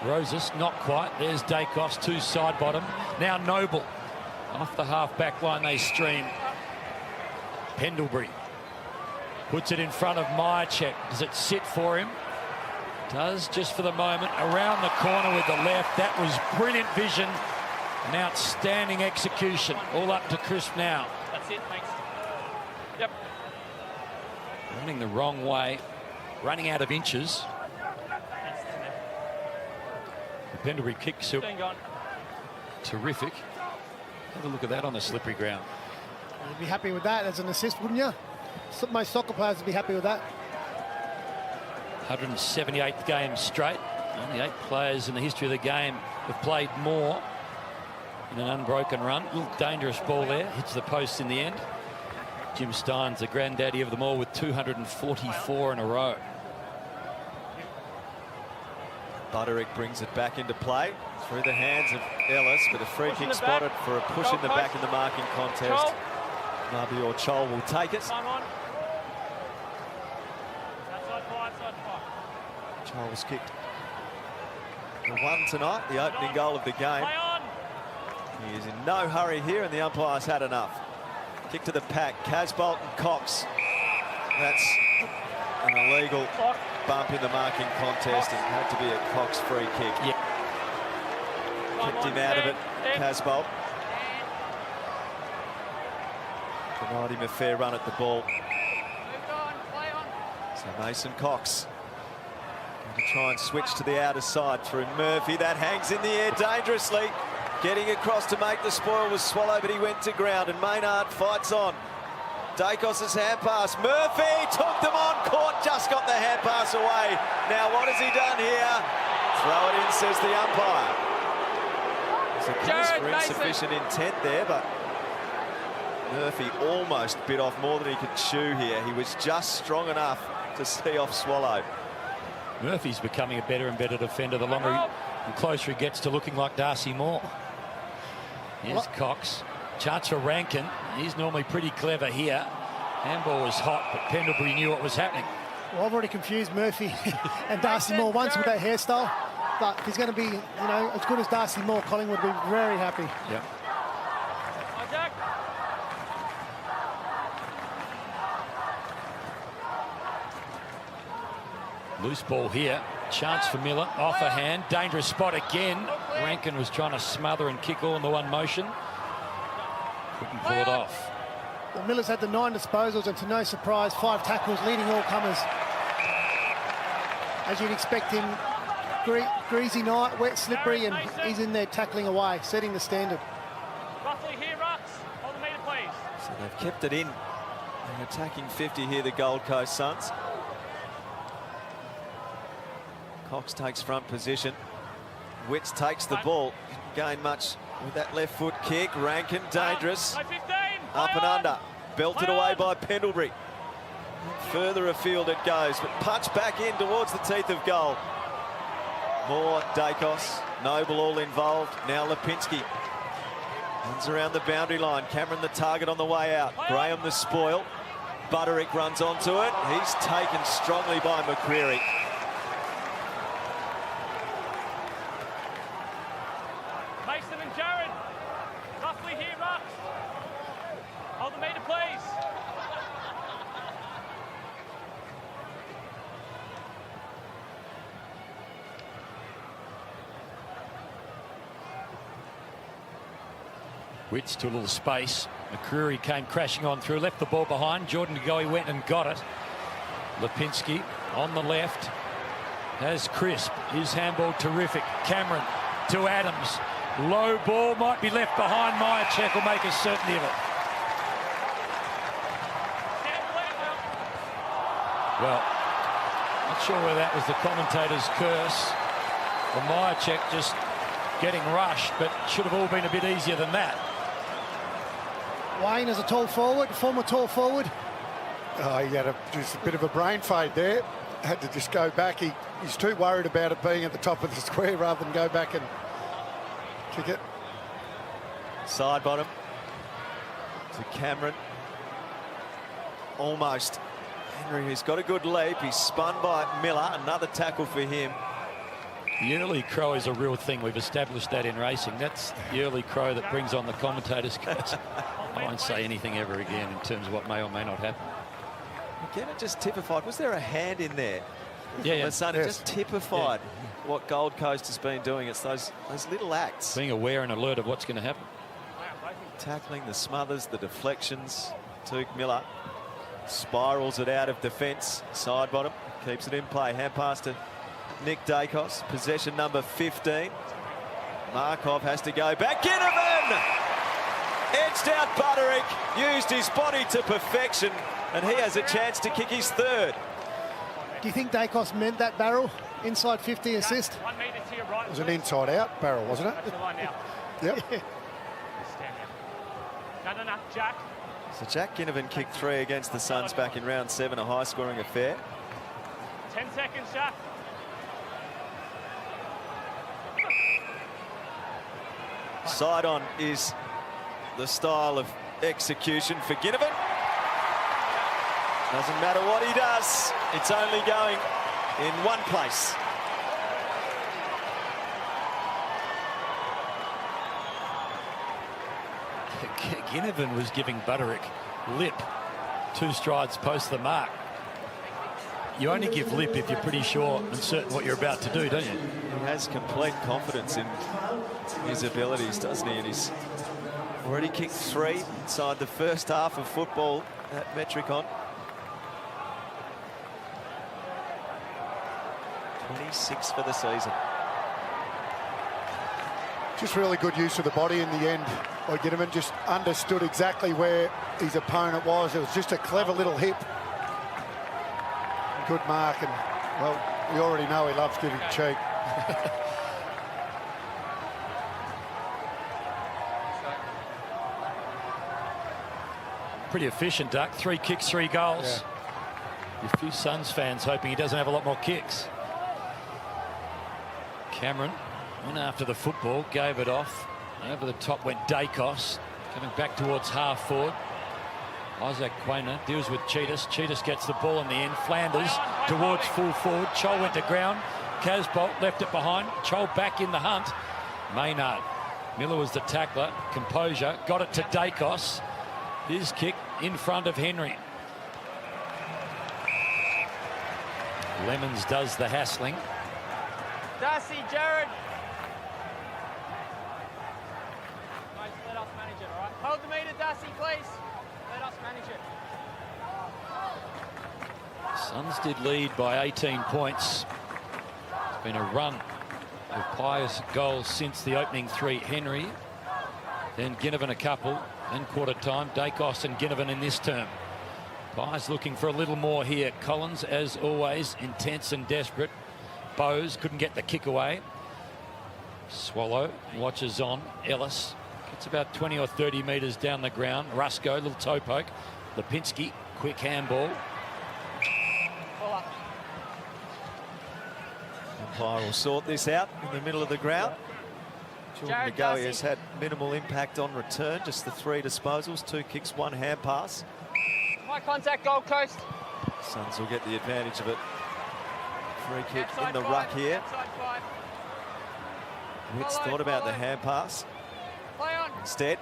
Roses not quite. There's Dacos, two side bottom. Now Noble. Off the half back line they stream. Pendlebury puts it in front of Myercheck. Does it sit for him? Does, just for the moment. Around the corner with the left. That was brilliant vision. An outstanding execution. All up to Crisp now. That's it, thanks. Yep. Running the wrong way. Running out of inches. The Pendlebury kicks. 15 gone. Terrific. Have a look at that on the slippery ground. You'd be happy with that as an assist, wouldn't you? Most soccer players would be happy with that. 178th game straight. Only 8 players in the history of the game have played more in an unbroken run. Little dangerous ball there. Hits the post in the end. Jim Stein's the granddaddy of them all with 244 in a row. Butterick brings it back into play through the hands of Ellis, but a free kick spotted for a push in the back in the marking contest. Mabior Chol will take it. Time on. Outside 5, side 5. Chol was kicked. The one tonight, the opening goal of the game. Play on. He is in no hurry here, and the umpire's had enough. Kick to the pack. Casbolt and Cox. That's an illegal bump in the marking contest, and had to be a Cox free kick. Yeah. Kicked him out of it, Casbolt. Denied him a fair run at the ball. So Mason Cox going to try and switch to the outer side through Murphy. That hangs in the air dangerously. Getting across to make the spoil was Swallow, but he went to ground, and Maynard fights on. Dacos' hand pass. Murphy took them on, caught, just got the hand pass away. Now what has he done here? Throw it in, says the umpire. There's a case for insufficient intent there, but Murphy almost bit off more than he could chew here. He was just strong enough to see off Swallow. Murphy's becoming a better and better defender the longer and closer he gets to looking like Darcy Moore. Here's Cox. Chance for Rankin. He's normally pretty clever here. Handball was hot, but Pendlebury knew what was happening. Well, I've already confused Murphy and Darcy Moore once with that hairstyle. But if he's going to be, as good as Darcy Moore, Collingwood would be very happy. Yep. Loose ball here. Chance for Miller. Off a hand. Dangerous spot again. Rankin was trying to smother and kick all in the one motion. Couldn't pull it off. Well, Miller's had the 9 disposals and, to no surprise, 5 tackles, leading all comers. As you'd expect him, greasy night, wet, slippery, and he's in there tackling away, setting the standard. Roughly here, Rux. Hold the meter, please. So they've kept it in. They're attacking 50 here, the Gold Coast Suns. Cox takes front position. Witts takes the ball. Didn't gain much with that left foot kick. Rankin, dangerous. Up and under. Belted away by Pendlebury. Further afield it goes, but punched back in towards the teeth of goal. Moore, Dacos, Noble all involved. Now Lipinski runs around the boundary line. Cameron the target on the way out. Graham the spoil. Butterick runs onto it. He's taken strongly by McCreary. Mason and Jared. Roughly here, Rux. Hold the meter, please. Witts to a little space. McCreary came crashing on through, left the ball behind. Jordan Goey went and got it. Lipinski on the left has Crisp. His handball terrific. Cameron to Adams. Low ball might be left behind. Myercheck will make a certainty of it. Well, not sure whether that was the commentator's curse or Myercheck just getting rushed, but should have all been a bit easier than that. Wayne is a tall forward, former tall forward. Oh, he had just a bit of a brain fade there. Had to just go back. He's too worried about it being at the top of the square rather than go back and kick it. Side bottom to Cameron. Almost. Henry, who's got a good leap. He's spun by Miller. Another tackle for him. The early crow is a real thing. We've established that in racing. That's the early crow that brings on the commentators. I won't say anything ever again in terms of what may or may not happen. Again, it just typified. Was there a hand in there? Yeah. It just typified what Gold Coast has been doing. It's those little acts. Being aware and alert of what's going to happen. Tackling the smothers, the deflections. Tuke Miller spirals it out of defence. Side bottom, keeps it in play. Hand pass to Nick Dacos. Possession number 15. Markov has to go back. Ginnivan! Edged out Butterick. Used his body to perfection. And he has a chance to kick his third. Do you think Dacos meant that barrel? Inside 50 assist? 1 meter to your right. It was an inside-out barrel, wasn't it? That's the line now. Yep. Stand down. No, Jack. So Jack Ginnivan kicked 3 against the Suns back in round 7, a high-scoring affair. 10 seconds, Jack. Side on is the style of execution for Ginnivan. Doesn't matter what he does, it's only going in one place. Ginnivan was giving Butterick lip 2 strides post the mark. You only give lip if you're pretty sure and certain what you're about to do, don't you? He has complete confidence in his abilities, doesn't he? And he's already kicked 3 inside the first half of football at Metricon. 26 for the season. Just really good use of the body in the end by Ginnivan. Just understood exactly where his opponent was. It was just a clever little hip. Good mark, and, well, we already know he loves giving cheek. Pretty efficient, Duck. 3 kicks, 3 goals. Yeah. A few Suns fans hoping he doesn't have a lot more kicks. Cameron went after the football, gave it off. Over the top went Dacos, coming back towards half forward. Isaac Quainer deals with Cheetahs. Cheetahs gets the ball in the end. Flanders towards full forward. Chol went to ground. Casbolt left it behind. Chol back in the hunt. Maynard. Miller was the tackler. Composure. Got it to Dacos. His kick in front of Henry. Lemons does the hassling. Darcy, Jared. Let us manage it, all right? Hold the meter, Darcy, please. Let us manage it. Suns did lead by 18 points. It's been a run of pious goals since the opening 3. Henry, then Ginnivan a couple, then quarter time. Dacos and Ginnivan in this term. Pies looking for a little more here. Collins, as always, intense and desperate. Bowes couldn't get the kick away. Swallow watches on. Ellis gets about 20 or 30 metres down the ground. Rusco, little toe poke. Lipinski, quick handball. Umpire will sort this out in the middle of the ground. Jordan McGoey has had minimal impact on return. Just the 3 disposals, 2 kicks, 1 hand pass. High contact, Gold Coast. Suns will get the advantage of it. Free kick in the ruck here. Witts thought about the hand pass. Instead,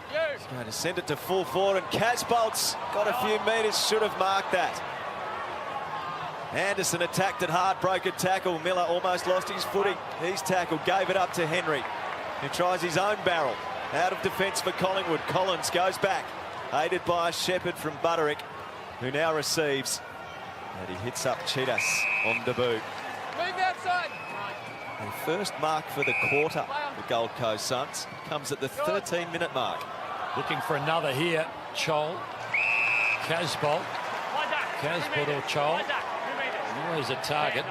he's going to send it to full forward, and Casbolt's got a few metres, should have marked that. Anderson attacked it hard, broke a tackle. Miller almost lost his footing. He's tackled, gave it up to Henry, who tries his own barrel. Out of defence for Collingwood. Collins goes back, aided by a Shepherd from Butterick, who now receives. And he hits up Cheetahs on debut. Move outside. The first mark for the quarter, the Gold Coast Suns, comes at the 13-minute mark. Looking for another here. Chol. Casbolt. Casbolt or Chol. Always a target.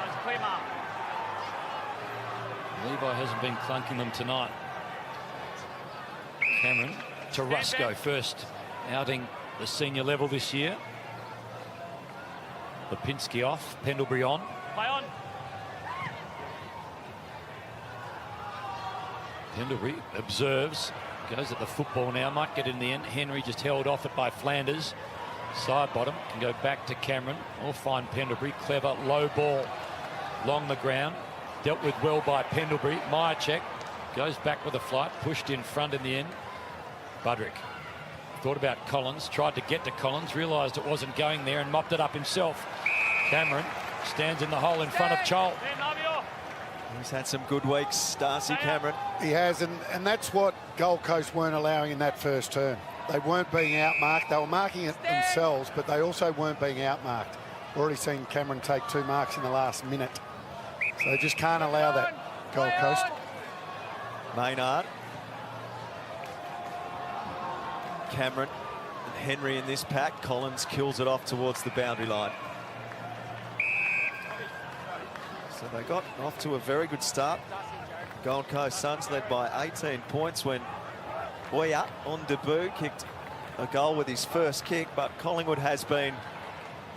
Levi hasn't been clunking them tonight. Cameron to Rusco, first outing the senior level this year. Lipinski off, Pendlebury on. Play on. Pendlebury observes, goes at the football now, might get in the end. Henry just held off it by Flanders. Side bottom, can go back to Cameron or find Pendlebury. Clever low ball along the ground. Dealt with well by Pendlebury. Myercheck goes back with a flight, pushed in front in the end. Budrick thought about Collins, tried to get to Collins, realised it wasn't going there and mopped it up himself. Cameron stands in the hole in front of Chol. He's had some good weeks, Darcy Cameron. He has, and that's what Gold Coast weren't allowing in that first term. They weren't being outmarked. They were marking it themselves, but they also weren't being outmarked. We've already seen Cameron take 2 marks in the last minute. So they just can't allow that, Gold Coast. Maynard. Cameron and Henry in this pack. Collins kills it off towards the boundary line. So they got off to a very good start. Gold Coast Suns led by 18 points when Boya on debut kicked a goal with his first kick, but Collingwood has been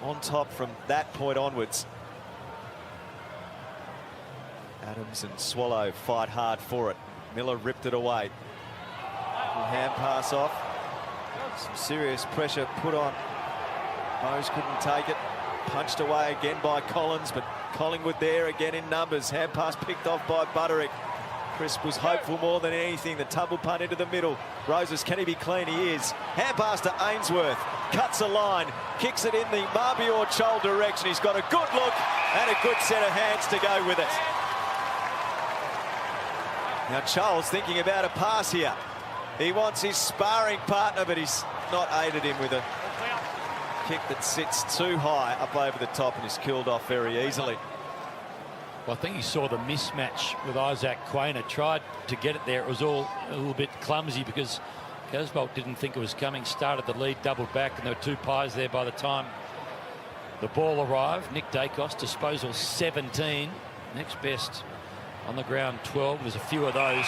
on top from that point onwards. Adams and Swallow fight hard for it. Miller ripped it away. Hand pass off. Some serious pressure put on. Bowes couldn't take it. Punched away again by Collins, but Collingwood there again in numbers. Hand pass picked off by Butterick. Crisp was hopeful more than anything. The tumble punt into the middle. Roses, can he be clean? He is. Hand pass to Ainsworth. Cuts a line. Kicks it in the Marbior Chol direction. He's got a good look and a good set of hands to go with it. Now Chol's thinking about a pass here. He wants his sparring partner, but he's not aided him with a kick that sits too high up over the top and is killed off very easily. Well, I think he saw the mismatch with Isaac Quainer, tried to get it there. It was all a little bit clumsy because Casbolt didn't think it was coming, started the lead, doubled back, and there were two pies there by the time the ball arrived. Nick Dacos, disposal 17. Next best on the ground 12. There's a few of those.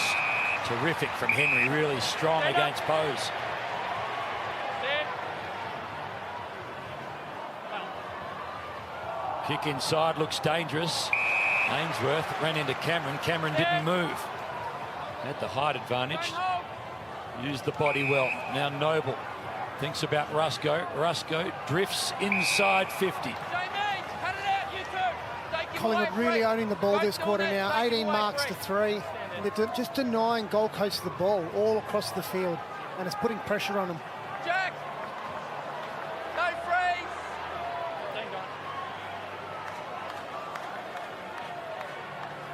Terrific from Henry, really strong against Pose. Kick inside, looks dangerous. Ainsworth ran into Cameron. Cameron didn't move. Had the height advantage. Used the body well. Now Noble thinks about Rusco. Rusco drifts inside 50. Collingwood really owning the ball this quarter now. 18 marks to 3. They're just denying Gold Coast the ball all across the field, and it's putting pressure on them. Jack! No freeze!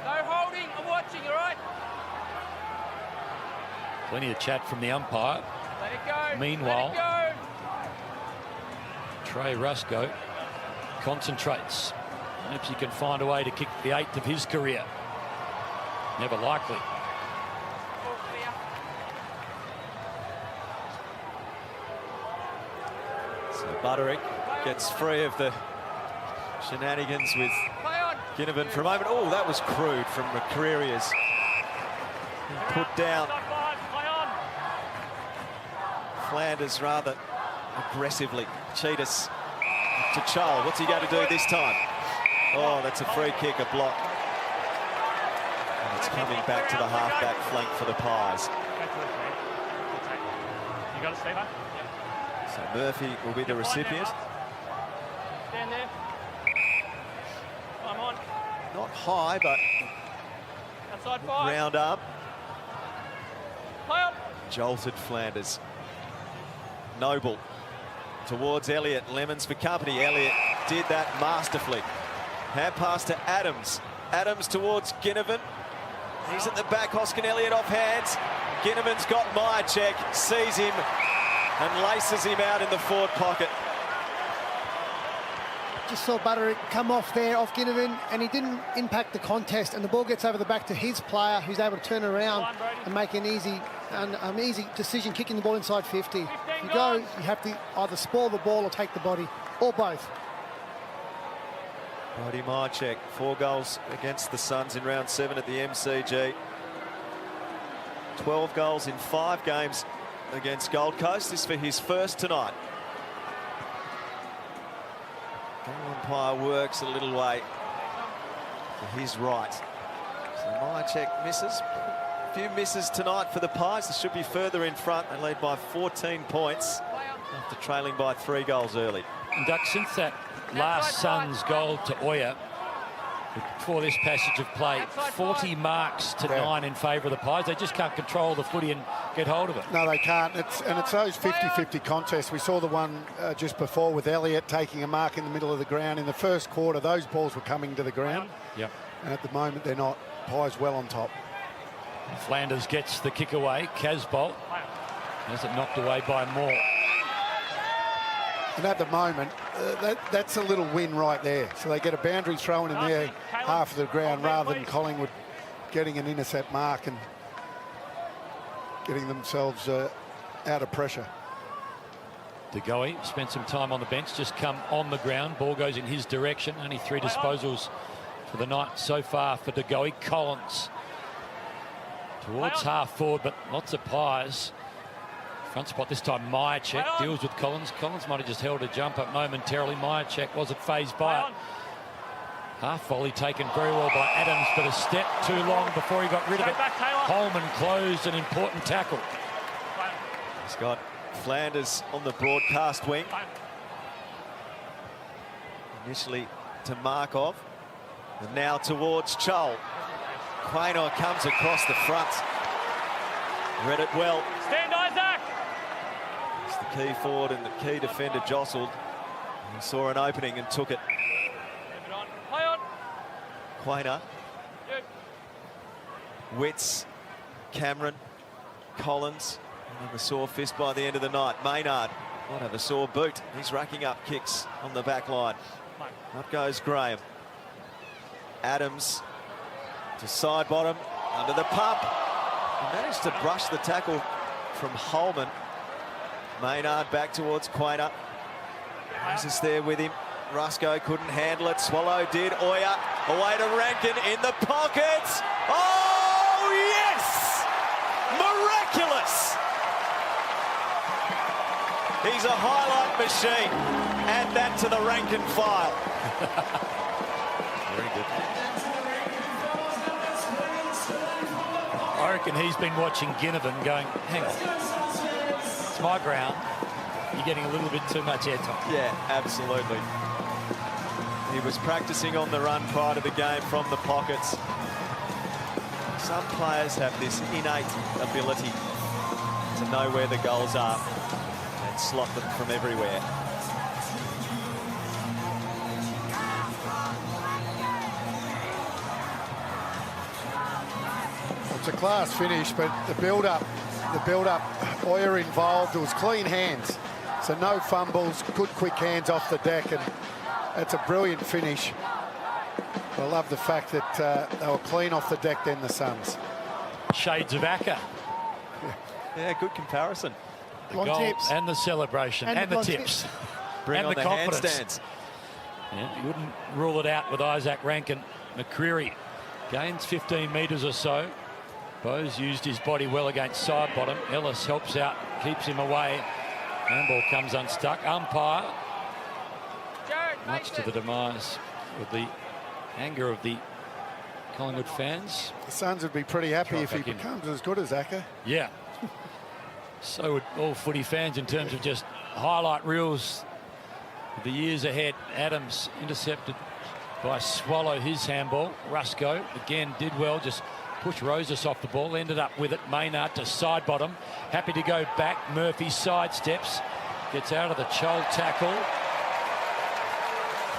No holding, I'm watching, all right? Plenty of chat from the umpire. Let it go. Meanwhile, Let it go. Trey Rusco concentrates. Hopes he can find a way to kick the 8th of his career. Never likely. So Butterick gets free of the shenanigans with Ginnivan for a moment. Oh, that was crude from McCreery's. Put down. Flanders rather aggressively. Cheetahs to Chol. What's he going to do this time? Oh, that's a free kick, a block. And it's coming back to the halfback flank for the Pies. You got it, Steve? So Murphy will be the recipient. Stand there. I'm on. Not high, but Outside 5. round up. Play on. Jolted Flanders. Noble towards Elliott. Lemons for company. Elliott did that masterfully. Hand pass to Adams. Adams towards Ginnivan. He's at the back. Hoskin Elliott off hands. Ginnivan's got Myercheck, sees him and laces him out in the forward pocket. Just saw Butterick come off there, off Ginnivan, and he didn't impact the contest, and the ball gets over the back to his player, who's able to turn around and make an easy decision, kicking the ball inside 50. If you go, you have to either spoil the ball or take the body, or both. Brody Myercheck, 4 goals against the Suns in round 7 at the MCG. 12 goals in 5 games against Gold Coast. This for his first tonight. Goal umpire works a little way to his right. So Myercheck misses. A few misses tonight for the Pies. They should be further in front. They lead by 14 points after trailing by 3 goals early. And Duck, since that last Suns goal to Oya, before this passage of play, 40 marks to 9 in favour of the Pies. They just can't control the footy and get hold of it. No, they can't. It's those 50-50 contests. We saw the one just before with Elliott taking a mark in the middle of the ground. In the first quarter, those balls were coming to the ground. Yep. And at the moment, they're not. Pies well on top. Flanders gets the kick away. Casbolt has it knocked away by Moore. And at the moment, that's a little win right there. So they get a boundary thrown in their half of the ground rather than Collingwood getting an intercept mark and getting themselves out of pressure. De Goey spent some time on the bench, just come on the ground. Ball goes in his direction. Only 3 disposals for the night so far for De Goey. Collins towards half forward, but lots of Pies. Front spot this time, Myercheck deals with Collins. Collins might have just held a jump up momentarily. Myercheck wasn't phased by it. Half volley taken very well by Adams, but a step too long before he got rid of it. Holman closed an important tackle. He's got Flanders on the broadcast wing. Initially to Markov, and now towards Chol. Quaynor comes across the front. Read it well. Stand, Isaac! It's the key forward and the key defender jostled. He saw an opening and took it. Play on. Quaynor. Witts, Cameron, Collins. He'll have a sore fist by the end of the night. Maynard might have a sore boot. He's racking up kicks on the back line. Up goes Graham. Adams to side bottom, under the pump. He managed to brush the tackle from Holman. Maynard back towards Quainer. Moses there with him. Rusco couldn't handle it. Swallow did. Oya away to Rankin in the pockets. Oh, yes! Miraculous! He's a highlight machine. Add that to the Rankin file. Very good. I reckon he's been watching Ginnivan going, hang on, it's my ground. You're getting a little bit too much airtime. Yeah, absolutely. He was practicing on the run prior to the game from the pockets. Some players have this innate ability to know where the goals are and slot them from everywhere. It's a class finish, but the build-up, Oya involved. It was clean hands, so no fumbles, good quick hands off the deck, and that's a brilliant finish. I love the fact that they were clean off the deck then, the Suns. Shades of Acker. Yeah, good comparison. The Long goal tips. and the celebration and the tips. Bring and on the the confidence. handstands. Yeah, you wouldn't rule it out with Isaac Rankin. McCreary gains 15 metres or so. Bose used his body well against side bottom. Ellis helps out, keeps him away. Handball comes unstuck. Umpire, much to the demise of the anger of the Collingwood fans. The Suns would be pretty happy if he back in. becomes as good as Acker. Yeah. So would all footy fans in terms of just highlight reels of the years ahead. Adams intercepted by Swallow, his handball. Rusco again did well, just pushed Rosas off the ball, ended up with it. Maynard to side bottom, happy to go back. Murphy sidesteps, gets out of the Chol tackle,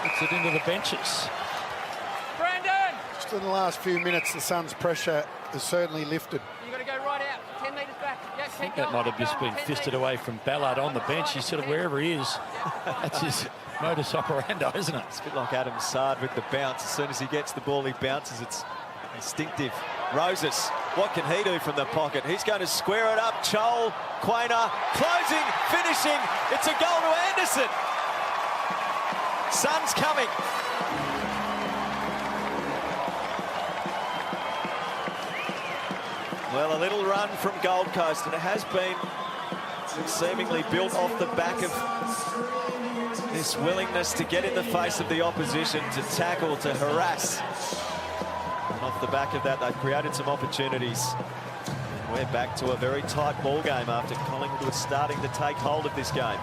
puts it into the benches. Brandon! Just in the last few minutes, the Suns' pressure has certainly lifted. You got to go right out, 10 metres back. Yeah, I think that might have just been fisted away from Ballard on the bench. He's sort of wherever he is. That's his modus operandi, isn't it? It's a bit like Adam Sard with the bounce. As soon as he gets the ball, he bounces. It's instinctive. Rosas, what can he do from the pocket? He's going to square it up. Chol, Quainer, closing, finishing. It's a goal to Anderson. Suns coming. Well, a little run from Gold Coast, and it has been seemingly built off the back of this willingness to get in the face of the opposition, to tackle, to harass. And off the back of that, they've created some opportunities. And we're back to a very tight ball game after Collingwood was starting to take hold of this game.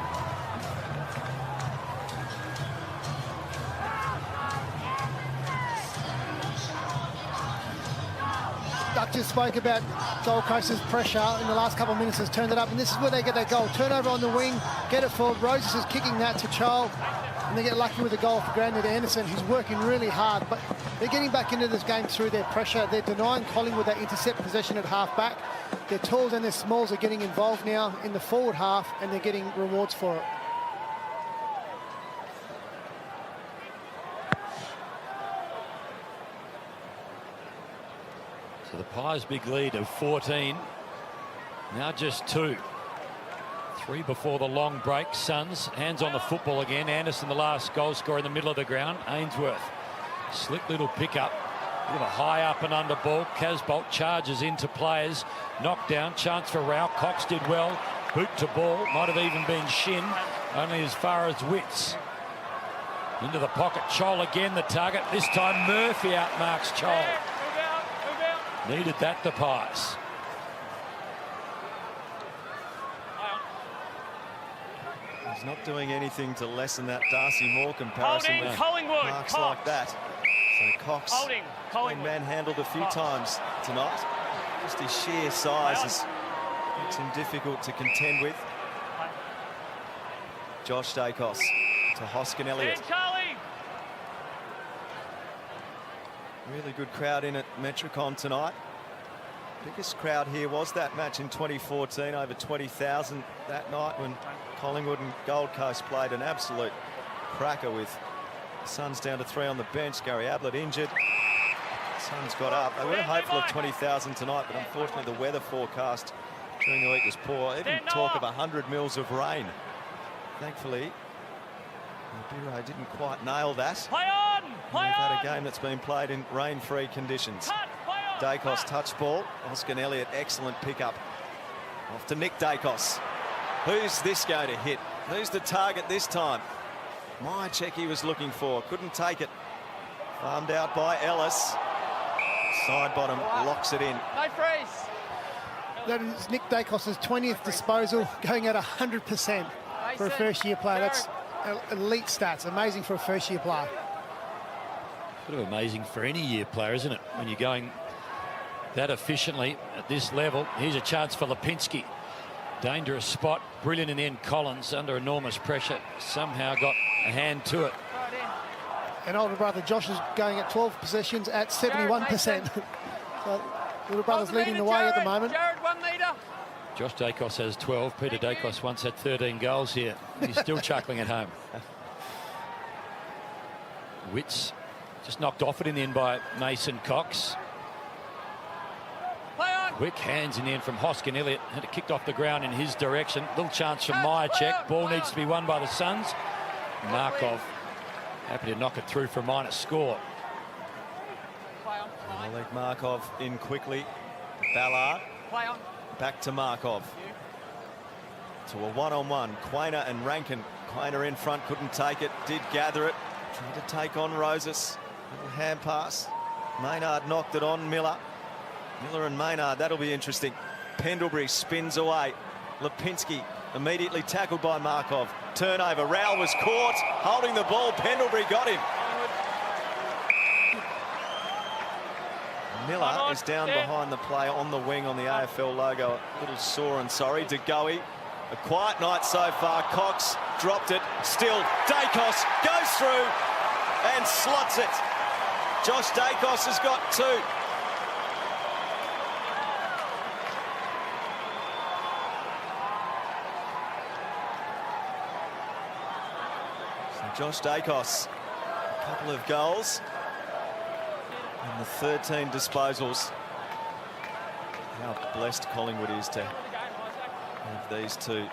Duck just spoke about Gold Coast's pressure in the last couple of minutes, has turned it up, and this is where they get that goal. Turnover on the wing, get it forward. Roses is kicking that to Chol, and they get lucky with the goal for Grandin Anderson, who's working really hard, but they're getting back into this game through their pressure. They're denying Collingwood that intercept possession at half back. Their talls and their smalls are getting involved now in the forward half, and they're getting rewards for it. So the Pies' big lead of 14, now just 2. 3 before the long break. Suns, hands on the football again. Anderson, the last goal scorer in the middle of the ground. Ainsworth, slick little pickup. Bit of a high up and under ball. Casbolt charges into players. Knockdown, chance for Rao. Cox did well. Boot to ball, might have even been shin, only as far as Witts. Into the pocket, Chol again, the target. This time Murphy outmarks Chol. Needed that, the Pies. He's not doing anything to lessen that Darcy Moore comparison Holding, with Collingwood, marks Cox. like that. So Cox Holding, been Collingwood. manhandled a few Cox. times tonight. Just his sheer size makes him difficult to contend with. Josh Dacos to Hoskin Elliott. And Charlie. Really good crowd in at Metricon tonight. Biggest crowd here was that match in 2014, over 20,000 that night when Collingwood and Gold Coast played an absolute cracker with the Suns down to 3 on the bench. Gary Ablett injured. Sun's got up. They were hopeful of 20,000 tonight, but unfortunately the weather forecast during the week was poor. Even talk of 100 mils of rain. Thankfully, the Bureau didn't quite nail that. Play on! Play We've had on! a game that's been played in rain-free conditions. Dacos touch ball. Oscar Elliott, excellent pickup. Off to Nick Dacos. Who's this going to hit? Who's the target this time? Myercheck he was looking for. Couldn't take it. Farmed out by Ellis. Side bottom locks it in. No freeze. That is Nick Dacos' 20th disposal, going at 100% for a first-year player. That's elite stats. Amazing for a first-year player. Sort of amazing for any year player, isn't it? When you're going that efficiently at this level. Here's a chance for Lipinski. Dangerous spot. Brilliant in the end. Collins under enormous pressure. Somehow got a hand to it. And older brother Josh is going at 12 possessions at 71%. So little brother's leading the way at the moment. Jared, 1 metre. Josh Dacos has 12. Peter Dacos once had 13 goals here. He's still chuckling at home. Witts just knocked off it in the end by Mason Cox. Play on. Quick hands in the end from Hoskin. Elliott had it kicked off the ground in his direction. Little chance from Myercheck. Ball needs to be won by the Suns. Markov happy to knock it through for a minor score. Oleg Markov in quickly. Ballard. Play on. Back to Markov. To a one-on-one. Quainer and Rankin. Quainer in front, couldn't take it. Did gather it. Tried to take on Rosas. Little hand pass. Maynard knocked it on Miller. Miller and Maynard, that'll be interesting. Pendlebury spins away. Lipinski immediately tackled by Markov. Turnover. Rowell was caught. Holding the ball. Pendlebury got him. Miller is down behind the player on the wing on the AFL logo. A little sore and sorry. De Goey. A quiet night so far. Cox dropped it. Still, Dacos goes through and slots it. Josh Dacos has got 2. So Josh Dacos, a couple of goals and the 13 disposals. How blessed Collingwood is to have these two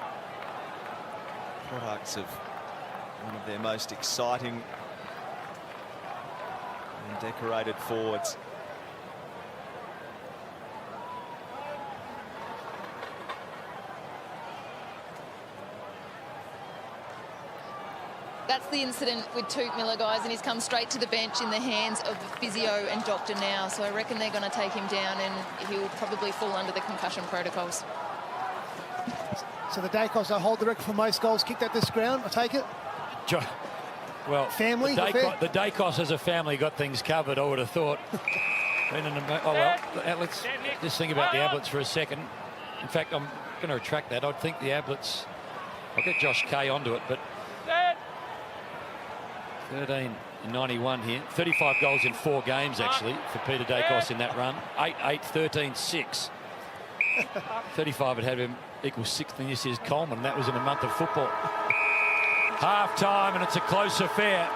products of one of their most exciting and decorated forwards. That's the incident with Toot Miller, guys, and he's come straight to the bench in the hands of the physio and doctor now. So I reckon they're going to take him down and he'll probably fall under the concussion protocols. So the Dacos hold the record for most goals kicked at this ground. I take it. Well, family. The Dacos as a family got things covered, I would have thought. Let's just think about the Ablets for a second. In fact, I'm going to retract that. I'd think the Ablets. I'll get Josh Kay onto it, but 13-91 here. 35 goals in 4 games, actually, for Peter Dacos in that run. 8-8, 13-6. 35 had him equal 6th in this year's Coleman. That was in a month of football. Half-time, and it's a close affair.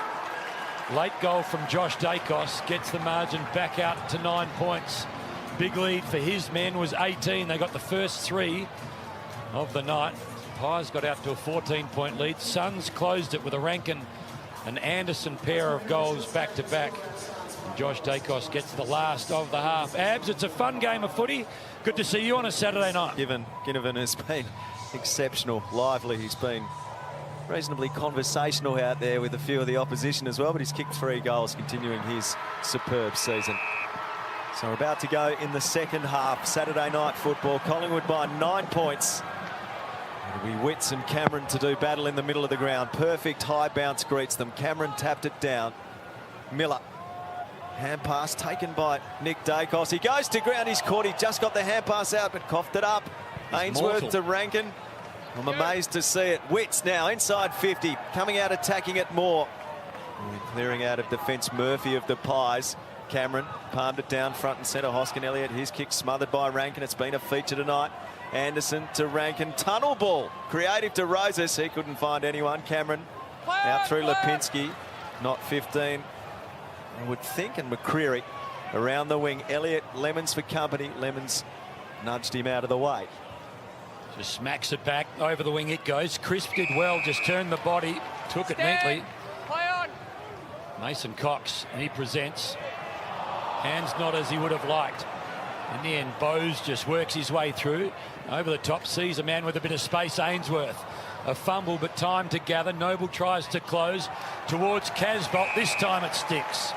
Late goal from Josh Dacos gets the margin back out to 9 points. Big lead for his men was 18. They got the first 3 of the night. Pies got out to a 14-point lead. Suns closed it with a Rankin and Anderson pair of goals back-to-back. Josh Dacos gets the last of the half. Abs, it's a fun game of footy. Good to see you on a Saturday night. Ginnivan has been exceptional, lively. He's been reasonably conversational out there with a few of the opposition as well, but he's kicked 3 goals, continuing his superb season. So we're about to go in the second half. Saturday night football. Collingwood by 9 points. It'll be Witts and Cameron to do battle in the middle of the ground. Perfect high bounce greets them. Cameron tapped it down. Miller. Hand pass taken by Nick Dacos. He goes to ground. He's caught. He just got the hand pass out, but coughed it up. Ainsworth to Rankin. I'm amazed to see it. Witts now inside 50. Coming out attacking it more. And clearing out of defence Murphy of the Pies. Cameron palmed it down front and centre. Hoskin Elliott. His kick smothered by Rankin. It's been a feature tonight. Anderson to Rankin. Tunnel ball. Creative to Rosas. He couldn't find anyone. Cameron out through Lipinski. Not 15. I would think, and McCreery around the wing. Elliott, Lemons for company. Lemons nudged him out of the way. Just smacks it back. Over the wing it goes. Crisp did well. Just turned the body. Took it neatly. Play on. Mason Cox, and he presents. Hands not as he would have liked. In the end, Bowes just works his way through. Over the top, sees a man with a bit of space, Ainsworth. A fumble, but time to gather. Noble tries to close towards Casbolt. This time it sticks.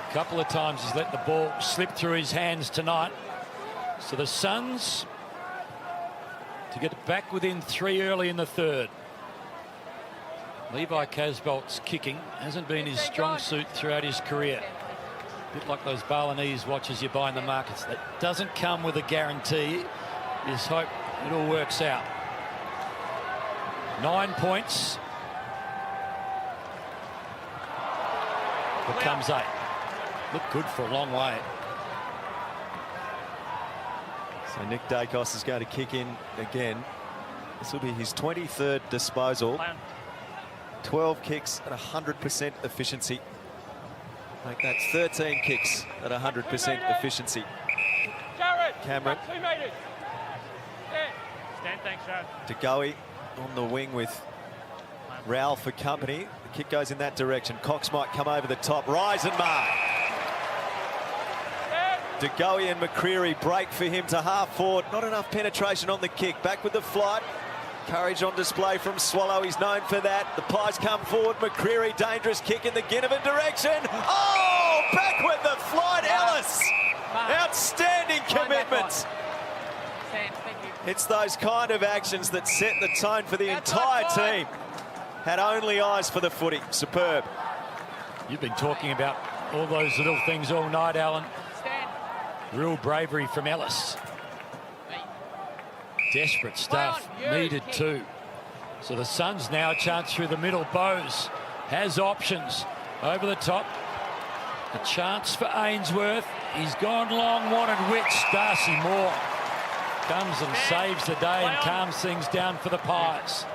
A couple of times he's let the ball slip through his hands tonight. So the Suns to get back within 3 early in the third. Levi Casbolt's kicking hasn't been his strong suit throughout his career. A bit like those Balinese watches you buy in the markets. That doesn't come with a guarantee. You just hope it all works out. 9 points. Becomes 8. Looked good for a long way. So Nick Dacos is going to kick in again. This will be his 23rd disposal. 12 kicks at 100% efficiency. Like that's 13 kicks at 100% efficiency. Cameron. 2 metres. Stand, thanks, Jared. DeGoey on the wing with Rowell for company. The kick goes in that direction. Cox might come over the top. Rise and mark. DeGoey and McCreery break for him to half forward. Not enough penetration on the kick. Back with the flight. Courage on display from Swallow. He's known for that. The Pies come forward. McCreery, dangerous kick in the Ginnivan direction. Oh, back with the flight, Ellis. Outstanding commitment. It's those kind of actions that set the tone for the entire team. Had only eyes for the footy. Superb. You've been talking about all those little things all night, Alan. Real bravery from Ellis. Desperate stuff. Needed too. So the Suns now a chance through the middle. Bowes has options. Over the top. A chance for Ainsworth. He's gone long, wanted Witch. Darcy Moore comes and saves the day and calms things down for the Pies.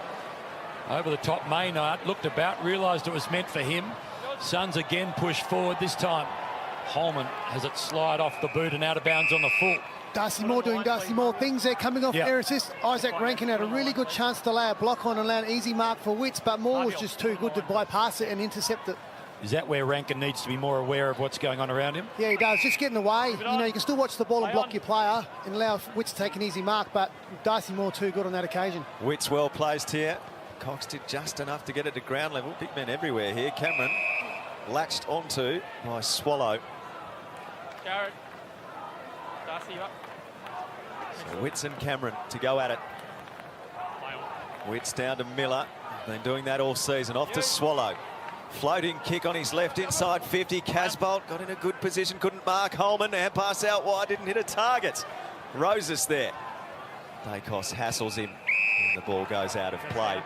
Over the top, Maynard looked about, realised it was meant for him. Suns again push forward. This time Holman has it slide off the boot and out of bounds on the full. Darcy Moore doing Darcy Moore things there, coming off air assist. Isaac Rankin had a really good chance to lay a block on and allow an easy mark for Witts, but Moore was just too good to bypass it and intercept it. Is that where Rankin needs to be more aware of what's going on around him? Yeah, he does. Just getting away. You know, you can still watch the ball and block your player and allow Witts to take an easy mark, but Darcy Moore too good on that occasion. Witts well placed here. Cox did just enough to get it to ground level. Big men everywhere here. Cameron latched onto by Swallow. Jared. Darcy, you up. So Witts and Cameron to go at it. Witts down to Miller. Been doing that all season. Off to Swallow. Floating kick on his left inside 50. Casbolt got in a good position. Couldn't mark Holman. And pass out wide. Didn't hit a target. Roses there. Dacos hassles him. And the ball goes out of play.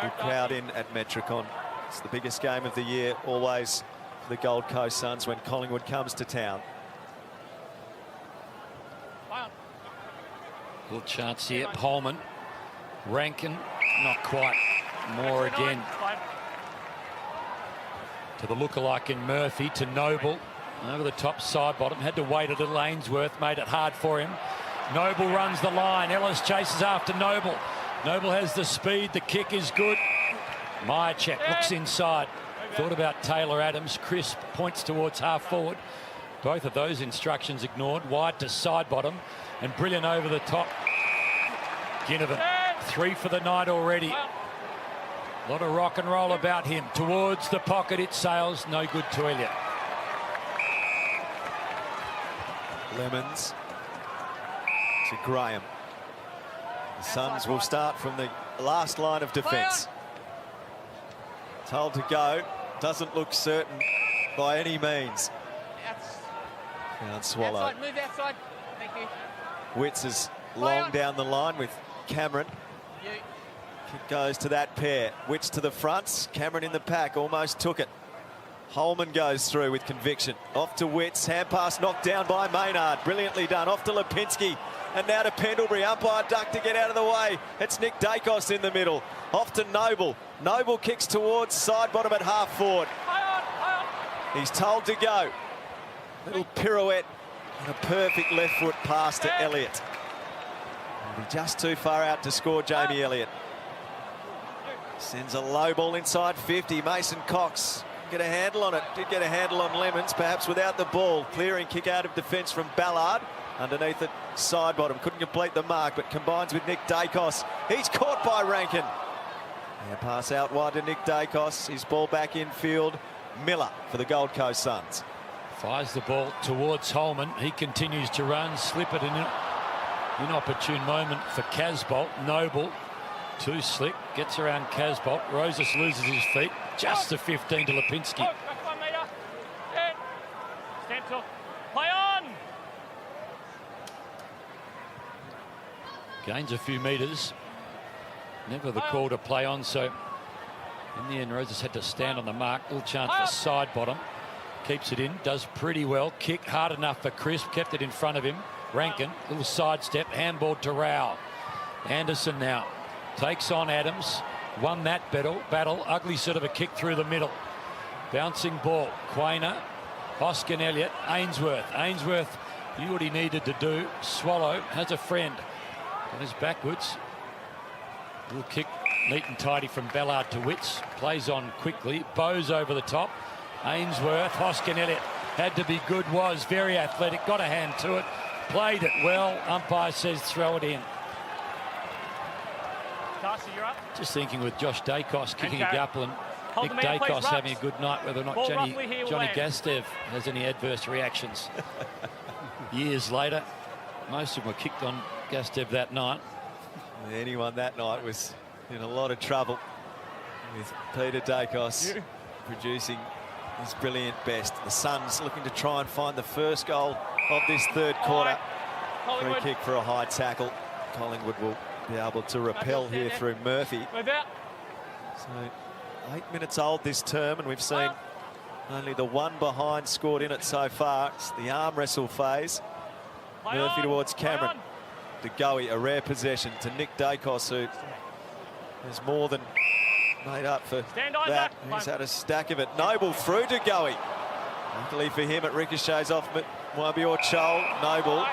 Good crowd in at Metricon. It's the biggest game of the year, always for the Gold Coast Suns when Collingwood comes to town. Good chance here. Holman. Rankin, not quite. Moore again. To the lookalike in Murphy, to Noble. Over the top side bottom. Had to wait a little. Ainsworth made it hard for him. Noble runs the line. Ellis chases after Noble. Noble has the speed. The kick is good. Myercheck looks inside. Thought about Taylor Adams. Crisp points towards half forward. Both of those instructions ignored. Wide to side bottom. And brilliant over the top. Ginnivan. 3 for the night already. A lot of rock and roll about him. Towards the pocket it sails. No good to Elliott. Lemons to Graham. The Suns will start from the last line of defence. Told to go. Doesn't look certain by any means. Can't Swallow. Outside, move outside. Thank you. Witts is long down the line with Cameron. Kick goes to that pair. Witts to the front. Cameron in the pack. Almost took it. Holman goes through with conviction. Off to Witts. Hand pass knocked down by Maynard. Brilliantly done. Off to Lipinski. And now to Pendlebury. Umpire duck to get out of the way. It's Nick Dacos in the middle. Off to Noble. Noble kicks towards side bottom at half forward. He's told to go. Little pirouette and a perfect left foot pass to Elliott. He'll be just too far out to score, Jamie Elliott. Sends a low ball inside 50. Mason Cox get a handle on it. Did get a handle on Lemons, perhaps without the ball. Clearing kick out of defence from Ballard. Underneath it, side bottom. Couldn't complete the mark, but combines with Nick Dacos. He's caught by Rankin. And pass out wide to Nick Dacos. His ball back in field. Miller for the Gold Coast Suns. Fires the ball towards Holman. He continues to run. Slip it in an inopportune moment for Casbolt. Noble, too slick. Gets around Casbolt. Rosas loses his feet. Just the 15 to Lipinski. Back 1 metre. Stand till. Play on. Gains a few metres. Never the call to play on, so in the end Rosas had to stand on the mark. Little chance for side bottom. Keeps it in, does pretty well. Kick hard enough for Crisp, kept it in front of him. Rankin, little sidestep, handball to Rowell. Anderson now takes on Adams. Won that battle. Ugly sort of a kick through the middle. Bouncing ball. Quainer, Hoskin Elliott, Ainsworth. Ainsworth, knew what he needed to do. Swallow has a friend. Goes backwards. Little kick, neat and tidy from Ballard to Witts. Plays on quickly. Bowes over the top. Ainsworth, Hoskin Elliott had to be good, was very athletic, got a hand to it, played it well. Umpire says throw it in. Darcy, you're up. Just thinking with Josh Dacos kicking a couple and Hold Nick the man, please, Dacos Rux. having a good night, whether or not Ball Johnny roughly here will land. Gastev has any adverse reactions. Years later, most of them were kicked on Gastev that night. Anyone that night was in a lot of trouble with Peter Dacos producing his brilliant best. The Suns looking to try and find the first goal of this third quarter. Free kick for a high tackle. Collingwood will be able to repel here through Murphy. Move out. So 8 minutes old this term, and we've seen only the one behind scored in it so far. It's the arm wrestle phase. Play Murphy on. towards Play Cameron. on. To Goey, a rare possession to Nick Dacos, who has more than made up for Stand, that. Isaac. He's had a stack of it. Noble through to Goey. Luckily for him, it ricochets off Wabi or Chol. Noble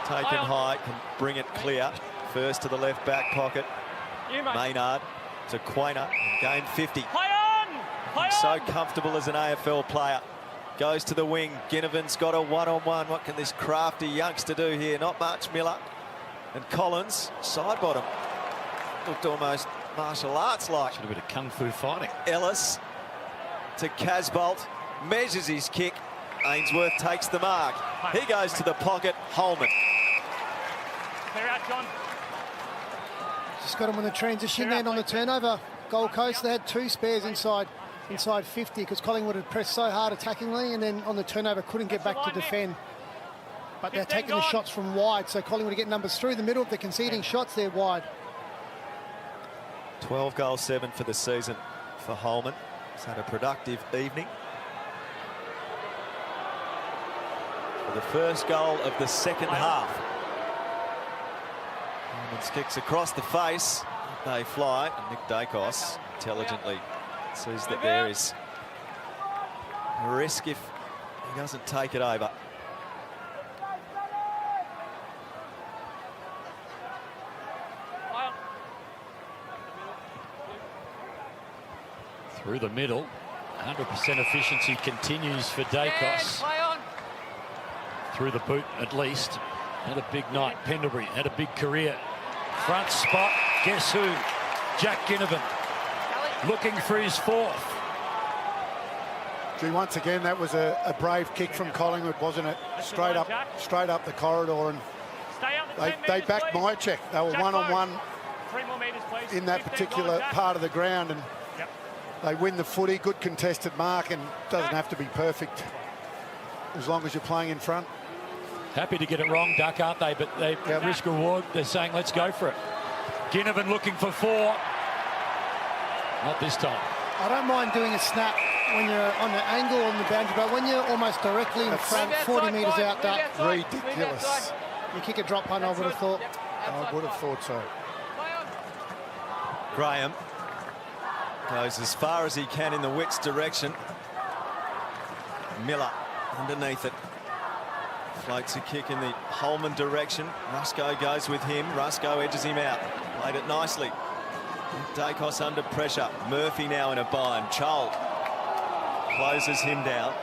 taken high, can bring it clear. First to the left back pocket. You, mate. Maynard to Quainer. Game 50. Play on. Play He's so on. comfortable as an AFL player. Goes to the wing. Ginnivan's got a one-on-one. What can this crafty youngster do here? Not much. Miller. And Collins, side bottom. Looked almost martial arts like. Should have been a kung fu fighting. Ellis to Casbolt. Measures his kick. Ainsworth takes the mark. He goes to the pocket. Holman. Clear out, John. Just got him on the transition then on the turnover. Gold Coast, they had two spares inside 50 because Collingwood had pressed so hard attackingly, and then on the turnover couldn't get back to defend. But they're taking the shots from wide, so Collingwood get numbers through the middle. If they're conceding shots, they're wide. 12 goals, 7 for the season for Holman. He's had a productive evening. For the first goal of the second half. Holman's kicks across the face. They fly, and Nick Dacos intelligently sees that there is a risk if he doesn't take it over. Through the middle, 100% efficiency continues for Dacos. Play on. Through the boot at least. Had a big night. Pendlebury had a big career. Front spot, guess who? Jack Ginnivan looking for his fourth. Gee, once again, that was a brave kick from Collingwood, wasn't it? Straight up the corridor, and Stay out the 10 they metres, backed please. my check. They were Jack one-on-one 3 more metres, please. in that 15 particular Jack. part of the ground, and Yep. they win the footy. Good contested mark, and doesn't have to be perfect as long as you're playing in front. Happy to get it wrong, Duck, aren't they? But they risk reward. They're saying, let's go for it. Ginnivan looking for 4. Not this time. I don't mind doing a snap when you're on the angle on the boundary, but when you're almost directly in front, 40 metres out, that Ridiculous. you kick a drop punt, I would have thought. I would have thought so. Graham goes as far as he can in the Wits direction. Miller underneath it. Floats a kick in the Holman direction. Rusco goes with him. Rusco edges him out. Played it nicely. Dacos under pressure. Murphy now in a bind. Chol closes him down.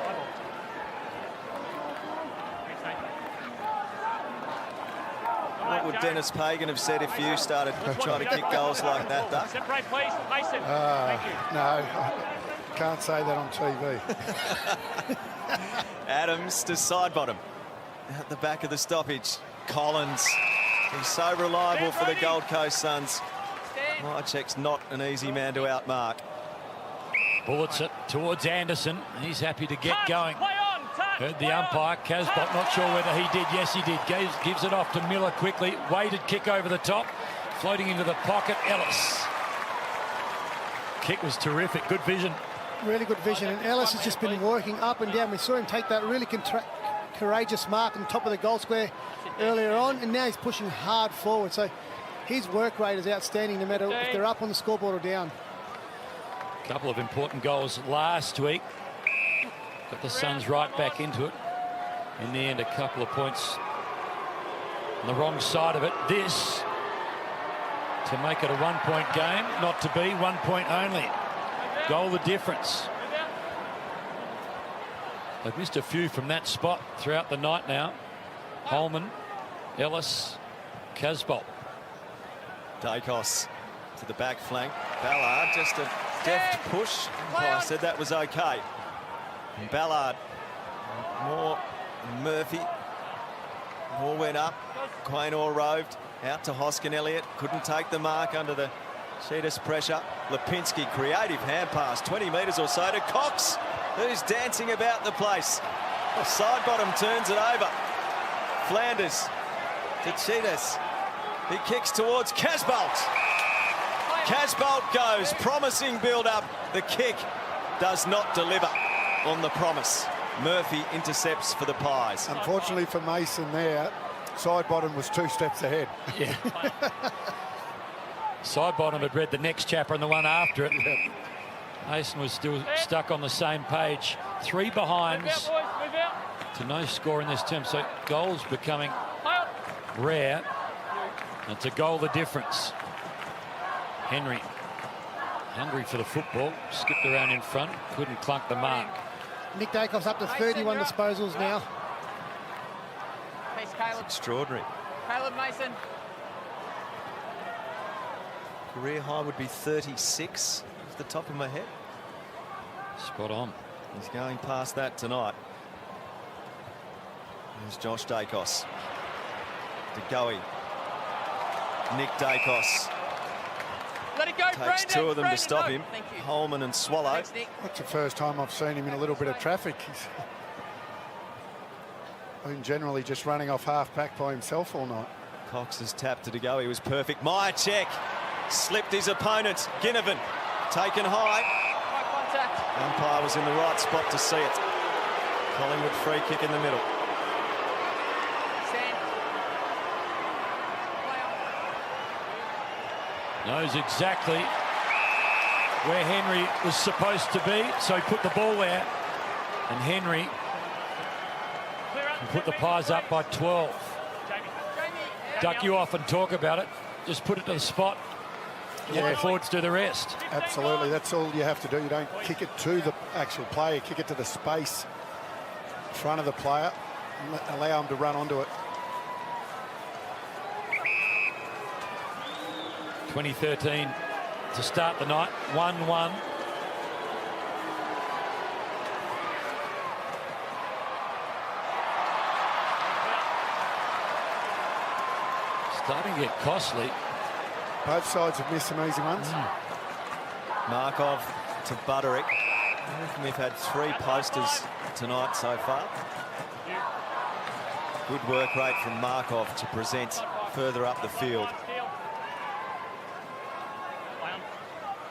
What would Dennis Pagan have said if you started trying to kick goals like that, Duck? Separate, please. Mason. Thank you. No, I can't say that on TV. Adams to side bottom. At the back of the stoppage. Collins. He's so reliable for the Gold Coast Suns. Mychek's not an easy man to outmark. Bullets it towards Anderson. He's happy to get going. Heard the umpire. Casbolt not sure whether he did. Yes, he did. Gives it off to Miller quickly. Weighted kick over the top. Floating into the pocket. Ellis. Kick was terrific. Good vision. Really good vision. And Ellis has just been working up and down. We saw him take that really courageous mark on top of the goal square earlier on. And now he's pushing hard forward. So his work rate is outstanding no matter if they're up on the scoreboard or down. A couple of important goals last week. Got the Suns right back into it. In the end, a couple of points on the wrong side of it. This to make it a 1-point game. Not to be, 1 point only. Goal the difference. They've missed a few from that spot throughout the night now. Holman, Ellis, Casbolt. Dacos to the back flank. Ballard just a deft push. I said that was okay. And Ballard, more Murphy. More went up. Quaynor roved out to Hoskin Elliott. Couldn't take the mark under the Cheetah's pressure. Lipinski, creative hand pass, 20 metres or so to Cox, who's dancing about the place. Side bottom turns it over. Flanders to Cheetahs. He kicks towards Casbolt. Casbolt goes, promising build-up. The kick does not deliver on the promise. Murphy intercepts for the Pies. Unfortunately for Mason there, side bottom was 2 steps ahead. Yeah. Side bottom had read the next chapter and the one after it. Mason was still stuck on the same page. 3 behinds to no score in this term. So goals becoming rare. And it's a goal the difference. Henry, hungry for the football, skipped around in front, couldn't clunk the mark. Nick Dacos up to 31 disposals now. It's extraordinary. Caleb Mason. Career high would be 36 off the top of my head. Spot on. He's going past that tonight. There's Josh Dacos. DeGoey. Nick Dacos. Let it go, Takes Brandon. 2 of them Brandon, to stop no. him. Thank you. Holman and Swallow. Thanks, Nick. That's the first time I've seen him in a little bit of traffic. He's been generally just running off half-back by himself all night. Cox's tap to DeGoey was perfect. Mychek slipped his opponent. Ginnivan taken high. High contact. Umpire was in the right spot to see it. Collingwood free kick in the middle. Stand. Knows exactly where Henry was supposed to be, so he put the ball there. And Henry can put the Pies up by 12. Duck, you often talk about it. Just put it to the spot. Let the forwards do the rest. Absolutely, that's all you have to do. You don't kick it to the actual player, kick it to the space in front of the player and allow him to run onto it. 2013 to start the night, 1-1. Starting to get costly. Both sides have missed some easy ones. Markov to Butterick. We've had 3 posters tonight so far. Good work rate from Markov to present further up the field.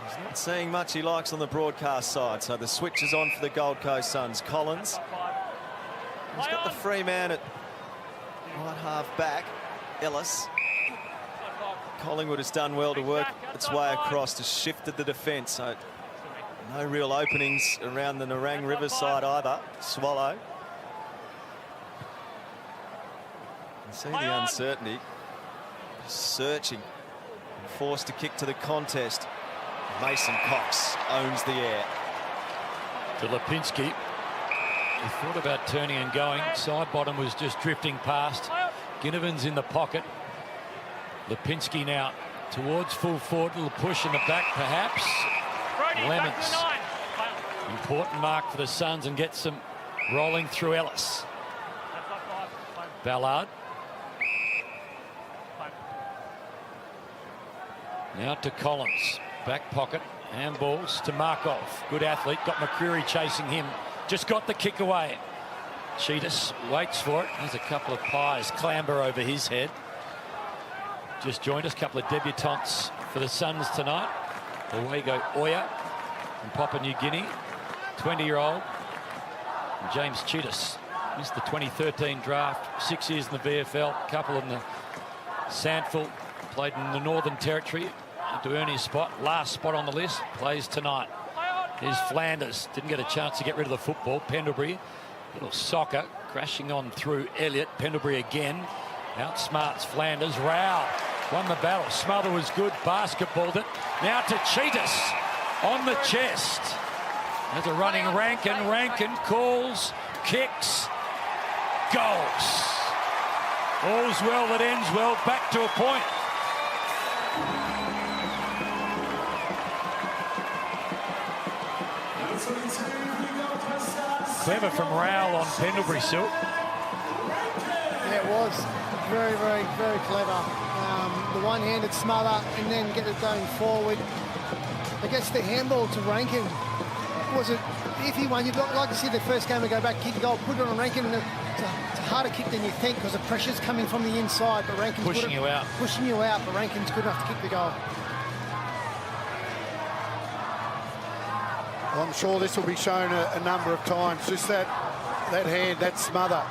He's Not seeing much he likes on the broadcast side, so the switch is on for the Gold Coast Suns. Collins, he's got the free man at right half back. Ellis. Collingwood has done well to work its way across, to shifted the defence, so no real openings around the Nerang River side either. Swallow. You see the uncertainty. Searching and forced to kick to the contest. Mason Cox owns the air. To Lipinski. He thought about turning and going. Side bottom was just drifting past. Ginnivan's in the pocket. Lipinski now towards full forward. Little push in the back, perhaps. Lemons. Important mark for the Suns and gets them rolling through Ellis. Ballard. Now to Collins. Back pocket. Handballs to Markov. Good athlete. Got McCreary chasing him. Just got the kick away. Cheetahs waits for it. There's a couple of pies clamber over his head. Just joined us. A couple of debutantes for the Suns tonight. Away go Oya from Papua New Guinea. 20-year-old. James Cheetahs. Missed the 2013 draft. 6 years in the VFL. A couple in the Sandford. Played in the Northern Territory. Had to earn his spot. Last spot on the list. Plays tonight. Here's Flanders. Didn't get a chance to get rid of the football. Pendlebury. Little soccer. Crashing on through Elliott. Pendlebury again. Outsmarts Flanders. Rao won the battle. Smother was good. Basketballed it. Now to Cheetahs. On the chest. There's a running Rankin. Rankin calls. Kicks. Goals. All's well that ends well. Back to a point. Clever from Rowell on Pendlebury, Sil. Yeah, it was very, very, very clever. The one-handed smother and then get it going forward. I guess the handball to Rankin was an iffy one. You'd like to see the first game and go back, kick a goal, put it on Rankin. And it's a harder kick than you think because the pressure's coming from the inside. But Rankin's pushing you out. Pushing you out, but Rankin's good enough to kick the goal. I'm sure this will be shown a number of times. Just that hand, that smother,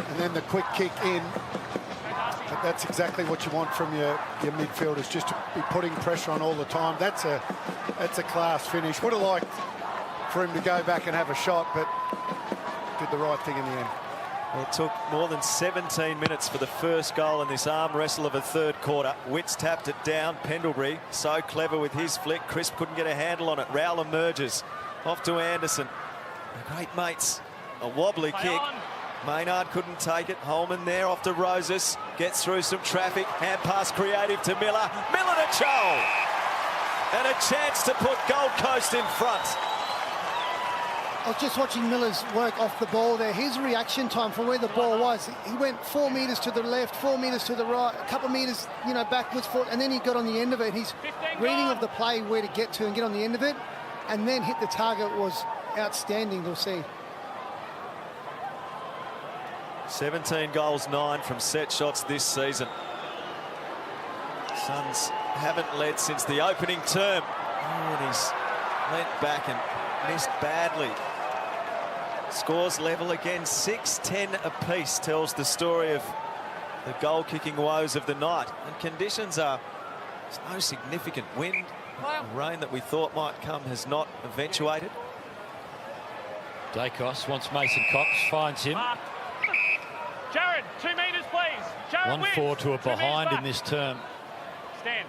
and then the quick kick in. But that's exactly what you want from your midfielders, just to be putting pressure on all the time. That's a class finish. Would have liked for him to go back and have a shot, but did the right thing in the end. It took more than 17 minutes for the first goal in this arm wrestle of a third quarter. Witts tapped it down. Pendlebury so clever with his flick. Crisp couldn't get a handle on it. Rowell emerges. Off to Anderson. The great mates. A wobbly kick. Maynard couldn't take it. Holman there off to Roses. Gets through some traffic. Hand pass creative to Miller. Miller to Chol. And a chance to put Gold Coast in front. I was just watching Miller's work off the ball there. His reaction time from where the ball was, he went 4 metres to the left, 4 metres to the right, a couple of metres, backwards, forward, and then he got on the end of it. His reading of the play, where to get to and get on the end of it, and then hit the target was outstanding, we'll see. 17 goals, 9 from set shots this season. Suns haven't led since the opening term. And he's leant back and missed badly. Scores level again, 6-10 apiece, tells the story of the goal-kicking woes of the night. And conditions are, there's no significant wind. The rain that we thought might come has not eventuated. Dacos wants Mason Cox, finds him. Jared, 2 metres, please. Jared 1-4 to a behind in this term. Stand.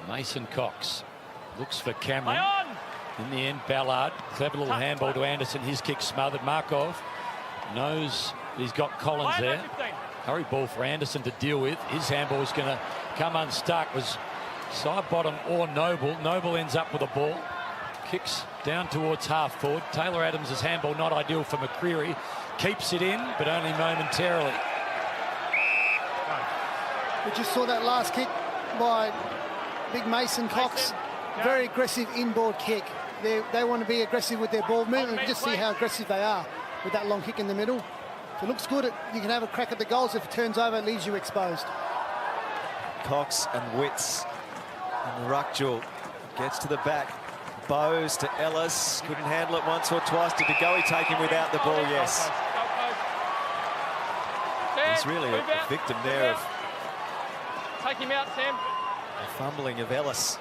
Mason Cox looks for Cameron. In the end, Ballard. Clever little handball to Anderson. His kick smothered. Markov knows he's got Collins there. Hurry ball for Anderson to deal with. His handball is going to come unstuck. Was side bottom or Noble. Noble ends up with a ball. Kicks down towards half forward. Taylor Adams' handball not ideal for McCreary. Keeps it in, but only momentarily. We just saw that last kick by Big Mason Cox. Very aggressive inboard kick. They want to be aggressive with their ball movement. Just see how aggressive they are with that long kick in the middle. If it looks good, you can have a crack at the goals. If it turns over, it leaves you exposed. Cox and Witts. And the ruck duel gets to the back. Bowes to Ellis. Couldn't handle it once or twice. Did DeGoey take him without the ball? Yes. He's really a victim there of Take him out, Sam. the fumbling of Ellis.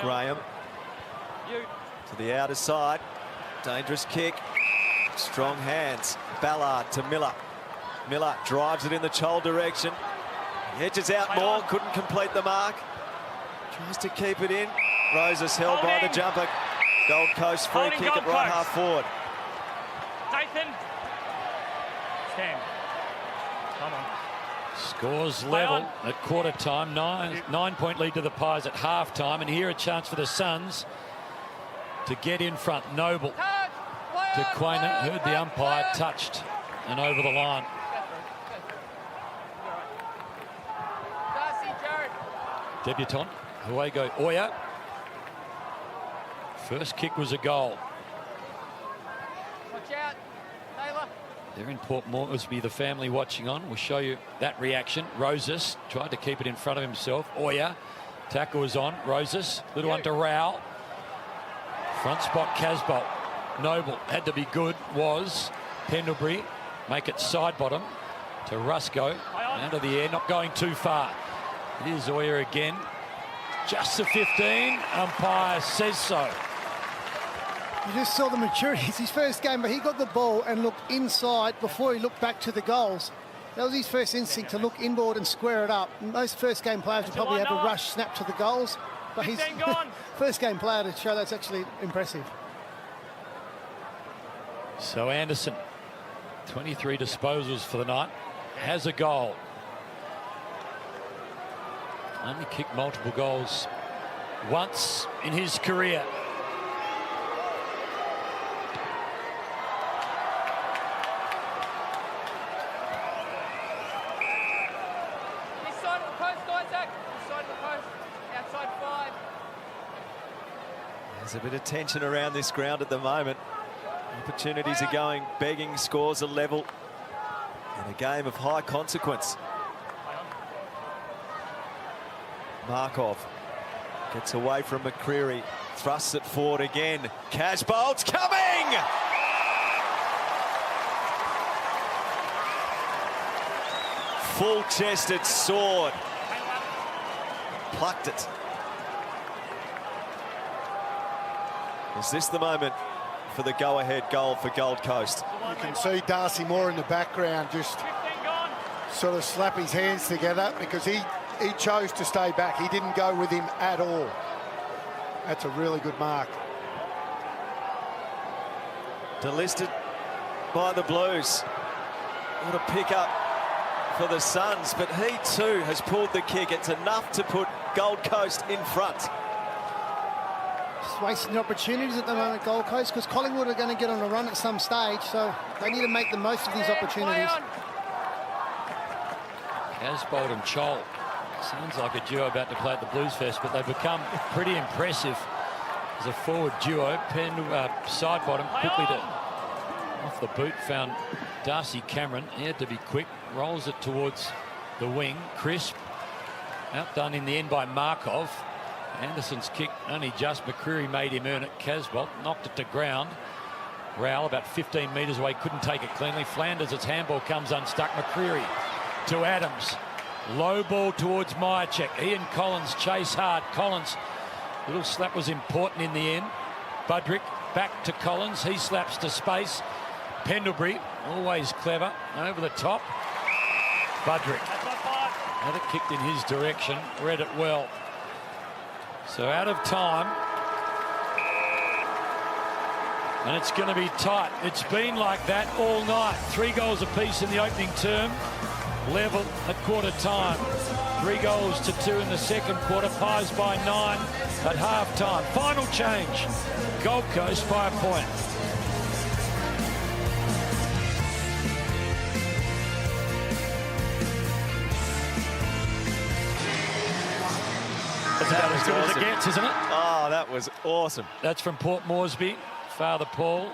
Graham to the outer side. Dangerous kick. Strong hands. Ballard to Miller. Miller drives it in the Chol direction. Edges out more. Couldn't complete the mark. Tries to keep it in. Roses held by the jumper. Gold Coast free kick at right half forward. Nathan. Stand. Come on. Scores level at quarter time. 9-point lead to the Pies at half time. And here a chance for the Suns to get in front. Noble to Quainer. Heard the umpire, touched and over the line. Debutant. Away go Oya. First kick was a goal. Watch out, Taylor. They're in Port Moresby, the family watching on. We'll show you that reaction. Roses tried to keep it in front of himself. Oya. Tackle was on. Roses. Little one to Rowell. Front spot Casbolt. Noble had to be good. Was. Pendlebury. Make it side bottom to Rusco. Out of the air. Not going too far. Here's Oya again. Just the 15. Umpire says so. You just saw the maturity. It's his first game, but he got the ball and looked inside before he looked back to the goals. That was his first instinct, to look inboard and square it up. Most first game players would probably have a rush snap to the goals, but he's first game player to show that's actually impressive. So Anderson, 23 disposals for the night, has a goal. Only kicked multiple goals once in his career. This side of the post, Isaac. This side of the post. Outside 5. There's a bit of tension around this ground at the moment. Opportunities are going begging, scores are level. In a game of high consequence. Markov gets away from McCreary, thrusts it forward again. Casbolt's coming! Full-chested sword. Plucked it. Is this the moment for the go-ahead goal for Gold Coast? You can see Darcy Moore in the background just sort of slap his hands together because he chose to stay back. He didn't go with him at all. That's a really good mark. Delisted by the Blues. What a pick up for the Suns, but he too has pulled the kick. It's enough to put Gold Coast in front. Just wasting opportunities at the moment, Gold Coast, because Collingwood are going to get on a run at some stage, so they need to make the most of these opportunities. Casbolt and Chol. Sounds like a duo about to play at the Blues Fest, but they've become pretty impressive as a forward duo. Side bottom quickly to off the boot, found Darcy Cameron. He had to be quick, rolls it towards the wing. Crisp, outdone in the end by Markov. Anderson's kick only just. McCreary made him earn it. Casbolt knocked it to ground. Rowell about 15 metres away, couldn't take it cleanly. Flanders, its handball comes unstuck. McCreary to Adams. Low ball towards Myercheck. He and Collins chase hard. Collins, little slap was important in the end. Budrick back to Collins. He slaps to space. Pendlebury, always clever, over the top. Budrick had it kicked in his direction, read it well. So out of time. And it's going to be tight. It's been like that all night. 3 goals apiece in the opening term. Level at quarter time. 3 goals to 2 in the second quarter. Pies by 9 at half time. Final change. Gold Coast by a point. That's about as good as it gets, isn't it? Oh, that was awesome. That's from Port Moresby. Father Paul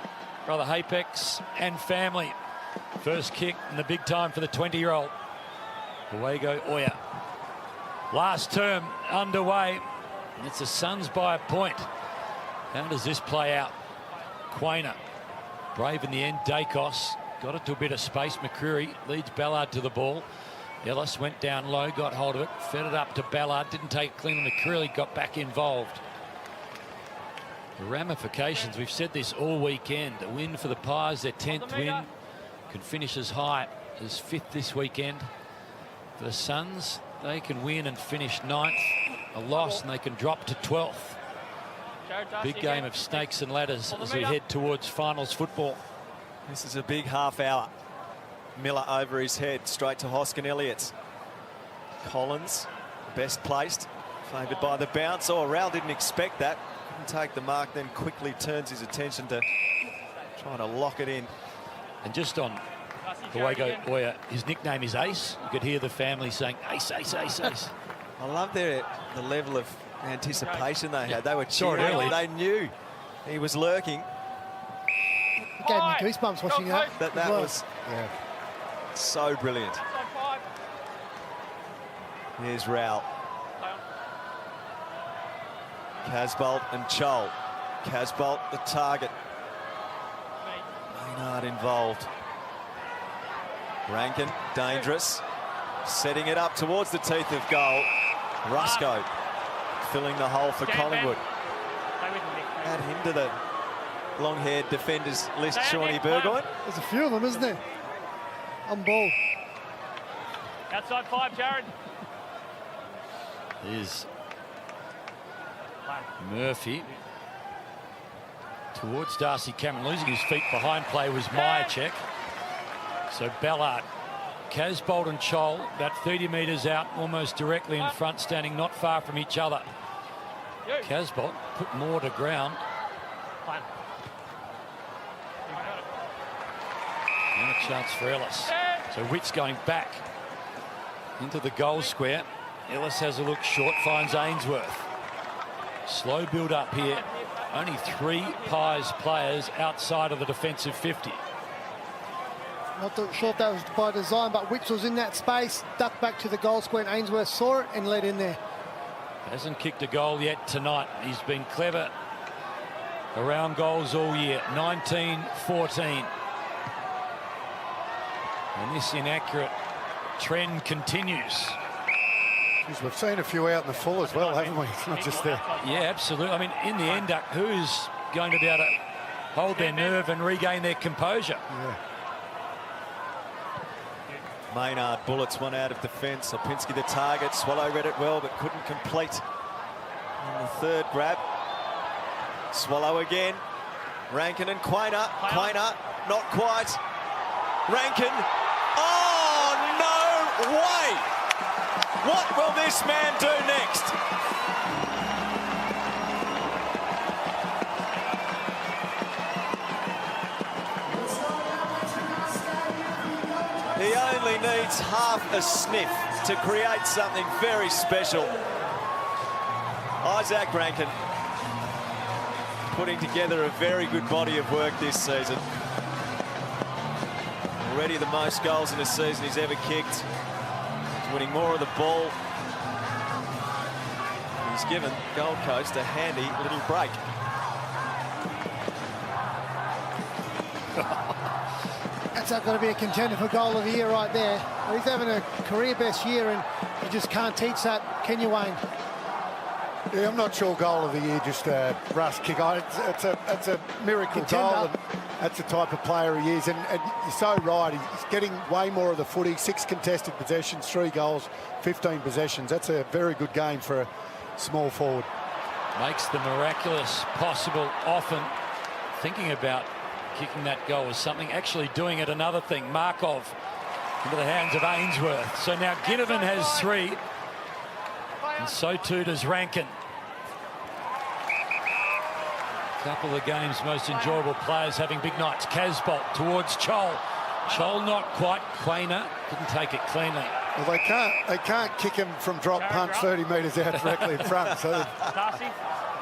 Brother Hapex and family. First kick and the big time for the 20-year-old. Away go Oya. Last term underway. It's the Suns by a point. How does this play out? Quainer. Brave in the end. Dacos got it to a bit of space. McCreary leads Ballard to the ball. Ellis went down low, got hold of it, fed it up to Ballard, didn't take it clean. McCreary got back involved. The ramifications, we've said this all weekend. A win for the Pies, their 10th win, can finish as high as 5th this weekend. For the Suns, they can win and finish 9th. A loss and they can drop to 12th. Big game of snakes and ladders as we head towards finals football. This is a big half hour. Miller over his head, straight to Hoskin Elliott's. Collins, best placed, favoured by the bounce. Oh, Rowell didn't expect that. Couldn't take the mark, then quickly turns his attention to trying to lock it in. And just on Kawago Oya, his nickname is Ace. You could hear the family saying, Ace, Ace, Ace, Ace. I love the level of anticipation they had. They were cheering early. They knew he was lurking. It gave me goosebumps watching that. That was so brilliant. Here's Rowell. Casbolt and Chol. Casbolt the target. Maynard involved. Rankin dangerous. Setting it up towards the teeth of goal. Rusco filling the hole for Collingwood. Add him to the long-haired defenders list, Shawnee Burgoyne. There's a few of them, isn't there? On ball. Outside 5, Jared. Is Murphy towards Darcy Cameron, losing his feet behind play was Myercheck. So Ballard, Casbolt and Chol about 30 metres out, almost directly in front, standing not far from each other. Casbolt put more to ground. And a chance for Ellis. So Witt's going back into the goal square. Ellis has a look short, finds Ainsworth. Slow build up here. Only 3 Pies players outside of the defensive 50. Not too sure if that was by design, but Wicks was in that space, ducked back to the goal square, and Ainsworth saw it and led in there. Hasn't kicked a goal yet tonight. He's been clever around goals all year. 19-14. And this inaccurate trend continues. Jeez, we've seen a few out in the full as well, haven't we? It's not just there. Yeah, absolutely. I mean, in the end, who's going to be able to hold their nerve and regain their composure? Yeah. Maynard bullets one out of defence. Lipinski the target. Swallow read it well, but couldn't complete on the third grab. Swallow again. Rankin and Quainer. Quainer, not quite. Rankin. Oh, no way! What will this man do next? He only needs half a sniff to create something very special. Isaac Rankin putting together a very good body of work this season. Already the most goals in a season he's ever kicked. He's winning more of the ball. He's given Gold Coast a handy little break. That's not going to be a contender for goal of the year right there. He's having a career best year, and you just can't teach that, can you, Wayne? Yeah, I'm not sure goal of the year, just a Russ kick. It's a miracle goal. And that's the type of player he is. And you're so right. He's getting way more of the footy. 6 contested possessions, 3 goals, 15 possessions. That's a very good game for a small forward. Makes the miraculous possible often. Thinking about kicking that goal was something, actually doing it another thing. Markov into the hands of Ainsworth. So now Ginnivan has 3, and so too does Rankin. A couple of the game's most enjoyable players having big nights. Casbolt towards Chol. Chol not quite. Quainer didn't take it cleanly. Well, they can't kick him from drop punch 30 metres out directly in front, so they've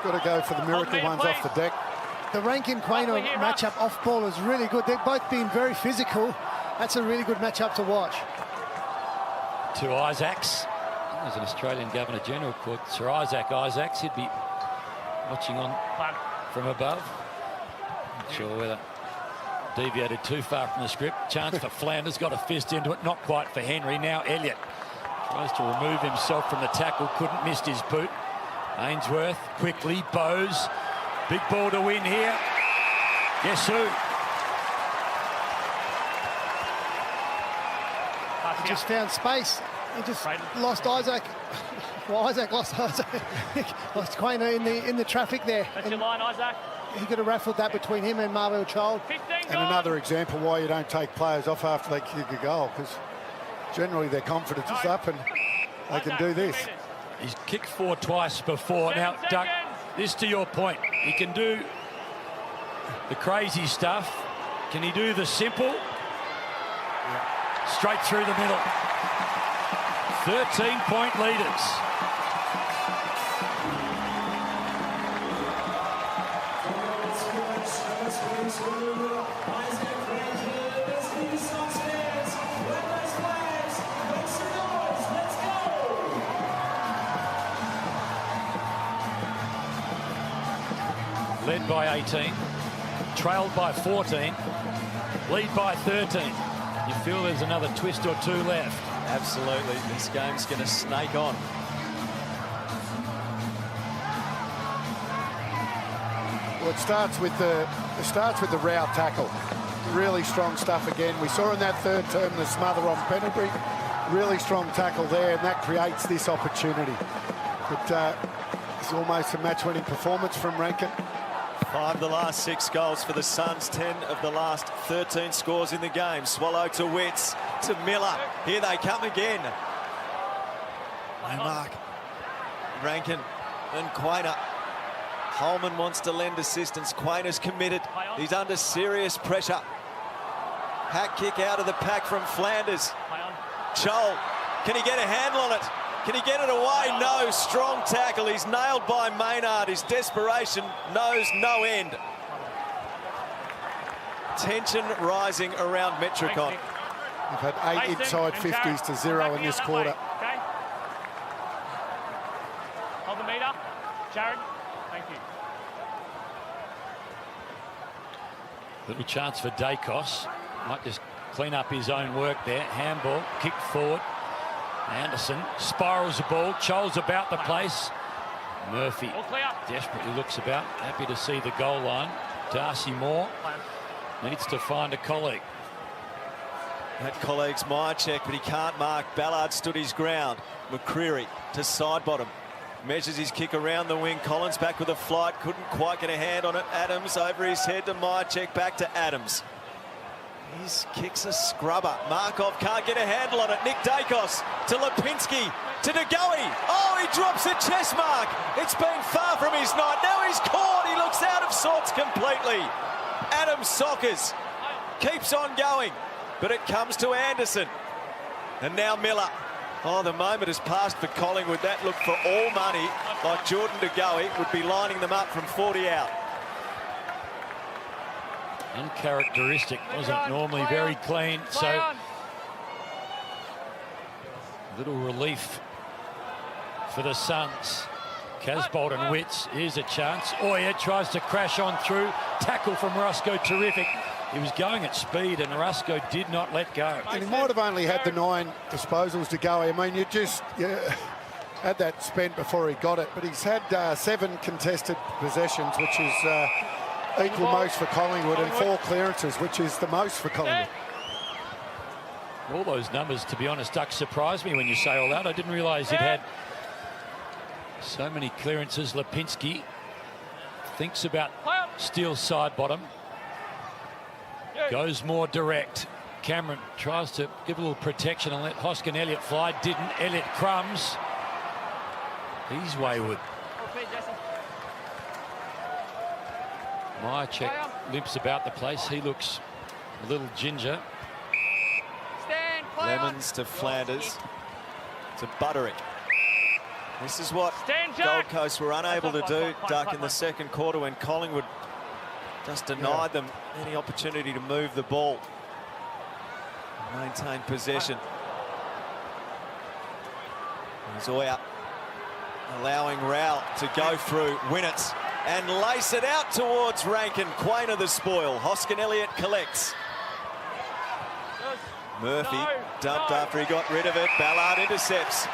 got to go for the miracle ones off the deck. The Rankin-Quainer matchup off ball is really good. They've both been very physical. That's a really good matchup to watch. To Isaacs. There's an Australian Governor-General called Sir Isaac Isaacs. He'd be watching on from above. Not sure whether deviated too far from the script. Chance for Flanders, got a fist into it, not quite for Henry. Now Elliott tries to remove himself from the tackle, couldn't, missed his boot. Ainsworth quickly, Bowes, big ball to win here. Guess who? He just found space. He just lost Isaac. Well, Isaac lost Isaac. Lost Quainer in the traffic there. That's your line, Isaac. He could have raffled that between him and Marvell Child. And another example why you don't take players off after they kick a goal, because generally their confidence is up and they can do this. He's kicked 4 twice before. Now, Duck, this to your point. He can do the crazy stuff. Can he do the simple? Straight through the middle. 13-point leaders. Led by 18, trailed by 14, lead by 13. You feel there's another twist or two left? Absolutely. This game's going to snake on. Well, it starts with the row tackle. Really strong stuff again. We saw in that third term the smother on Pendlebury. Really strong tackle there, and that creates this opportunity. But it's almost a match-winning performance from Rankin. 5 of the last 6 goals for the Suns, 10 of the last 13 scores in the game. Swallow to Witts, to Miller. Here they come again. No mark. Rankin and Quainer. Holman wants to lend assistance. Quainer's committed. He's under serious pressure. Hack kick out of the pack from Flanders. Chol, can he get a handle on it? Can he get it away? No. Strong tackle. He's nailed by Maynard. His desperation knows no end. Tension rising around Metricon. We've had 8 inside 50s to 0 in this quarter. Okay. Hold the meter. Jared, thank you. Little chance for Dacos. Might just clean up his own work there. Handball, kick forward. Anderson spirals the ball. Chol's about the place. Murphy desperately looks about. Happy to see the goal line. Darcy Moore needs to find a colleague. That colleague's Myercheck, but he can't mark. Ballard stood his ground. McCreary to side bottom. Measures his kick around the wing. Collins back with a flight. Couldn't quite get a hand on it. Adams over his head to Myercheck. Back to Adams. His kick's a scrubber. Markov can't get a handle on it. Nick Dacos to Lipinski to DeGoey. Oh, he drops a chest mark. It's been far from his night. Now he's caught. He looks out of sorts completely. Adams Sockers keeps on going, but it comes to Anderson. And now Miller. Oh, the moment has passed for Collingwood. That looked for all money, like Jordan DeGoey would be lining them up from 40 out. Uncharacteristic, wasn't normally very clean, so little relief for the Suns. Casbolt and Witts, here's a chance. Oyer tries to crash on through. Tackle from Roscoe, terrific. He was going at speed and Roscoe did not let go. And he might have only had the 9 disposals to go. I mean, you had that spent before he got it, but he's had 7 contested possessions, which is equal most for Collingwood, and 4 clearances, which is the most for Collingwood. All those numbers, to be honest, Duck, surprised me when you say all that. I didn't realise he'd had so many clearances. Lipinski thinks about Steele's side bottom. Goes more direct. Cameron tries to give a little protection and let Hoskin Elliott fly. Didn't. Elliott crumbs. He's wayward. Myercheck limps about the place. He looks a little ginger. Lemons to Flanders to Butterick. This is what Gold Coast were unable to do, Duck, in the second quarter when Collingwood just denied them any opportunity to move the ball, maintain possession. Zoya allowing Rowell to go through, win it, and lace it out towards Rankin. Quainer the spoil. Hoskin Elliott collects. Murphy dumped after he got rid of it. Ballard intercepts.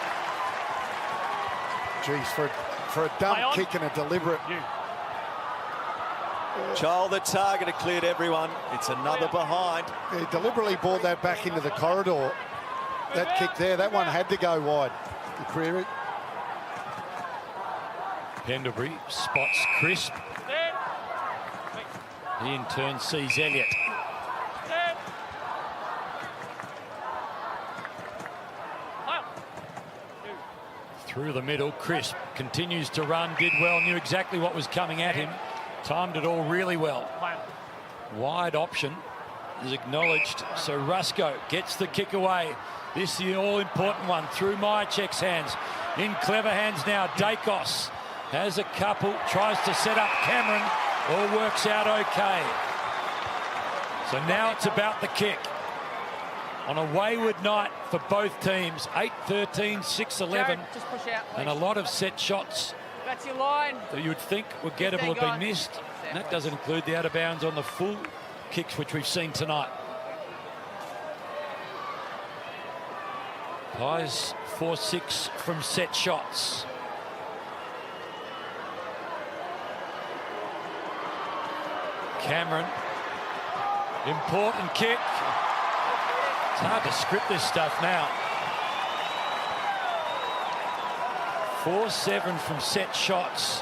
Geez, for a dump kick and a deliberate... Child, the target, had cleared everyone. It's another behind. He deliberately brought that back into the corridor. That kick there, that one had to go wide. McCreary. Pendlebury spots Crisp. He in turn sees Elliott. Through the middle, Crisp continues to run, did well, knew exactly what was coming at him, timed it all really well. Wide option is acknowledged, so Rusco gets the kick away. This is the all-important one through Myercheck's hands. In clever hands now, Dacos has a couple, tries to set up Cameron, all works out okay. So now it's about the kick. On a wayward night for both teams, 8-13, 6-11, and a lot of set shots That's your line. that you would think were gettable have been missed. And that doesn't include the out of bounds on the full kicks which we've seen tonight. Pies 4-6 from set shots. Cameron, important kick. It's hard to script this stuff now. 4-7 from set shots,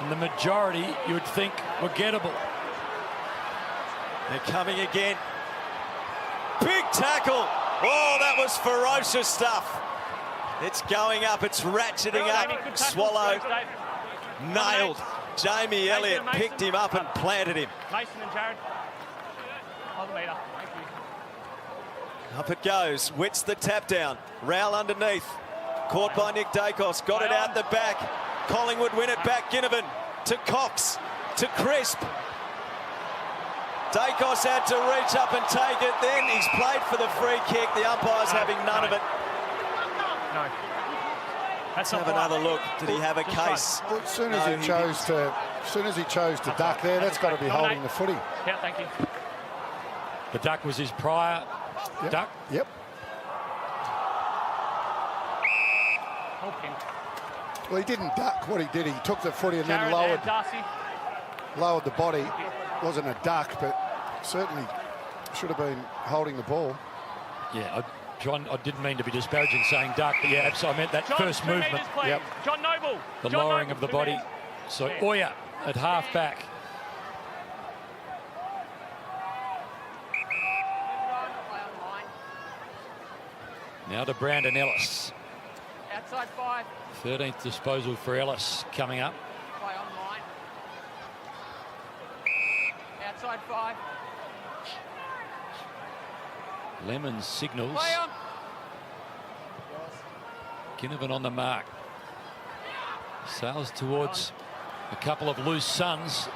and the majority you would think were gettable. They're coming again. Big tackle. Oh, that was ferocious stuff. It's going up, it's ratcheting up. Swallow nailed. Jamie Elliott picked him up and planted him. Mason and Jared. Hold the meter. Thank you. Up it goes. Wits the tap down. Rowell underneath. Caught by Nick Dacos. Got it out the back. Collingwood win it back. Ginnivan to Cox. To Crisp. Dacos had to reach up and take it. Then he's played for the free kick. The umpire's having none of it. No. That's Let's have another look. Did he have a case? Well, as soon as he chose to duck there, that's got to be holding the footy. Yeah, thank you. The duck was his prior duck. Yep. Hold him. Well, he didn't duck. What he did, he took the footy and then Jared there, lowered the body. Wasn't a duck, but certainly should have been holding the ball. Yeah, John, I didn't mean to be disparaging saying duck, but yeah, so I meant that John, first movement. Yep. John Noble. The John lowering Noble, of the body. minutes. So Yeah. Oya at half back. Now to Brandon Ellis. Outside 5. 13th disposal for Ellis coming up. Play on line. Outside 5. Lemons signals. Play on. Ginnivan on the mark. Sails towards a couple of loose Suns.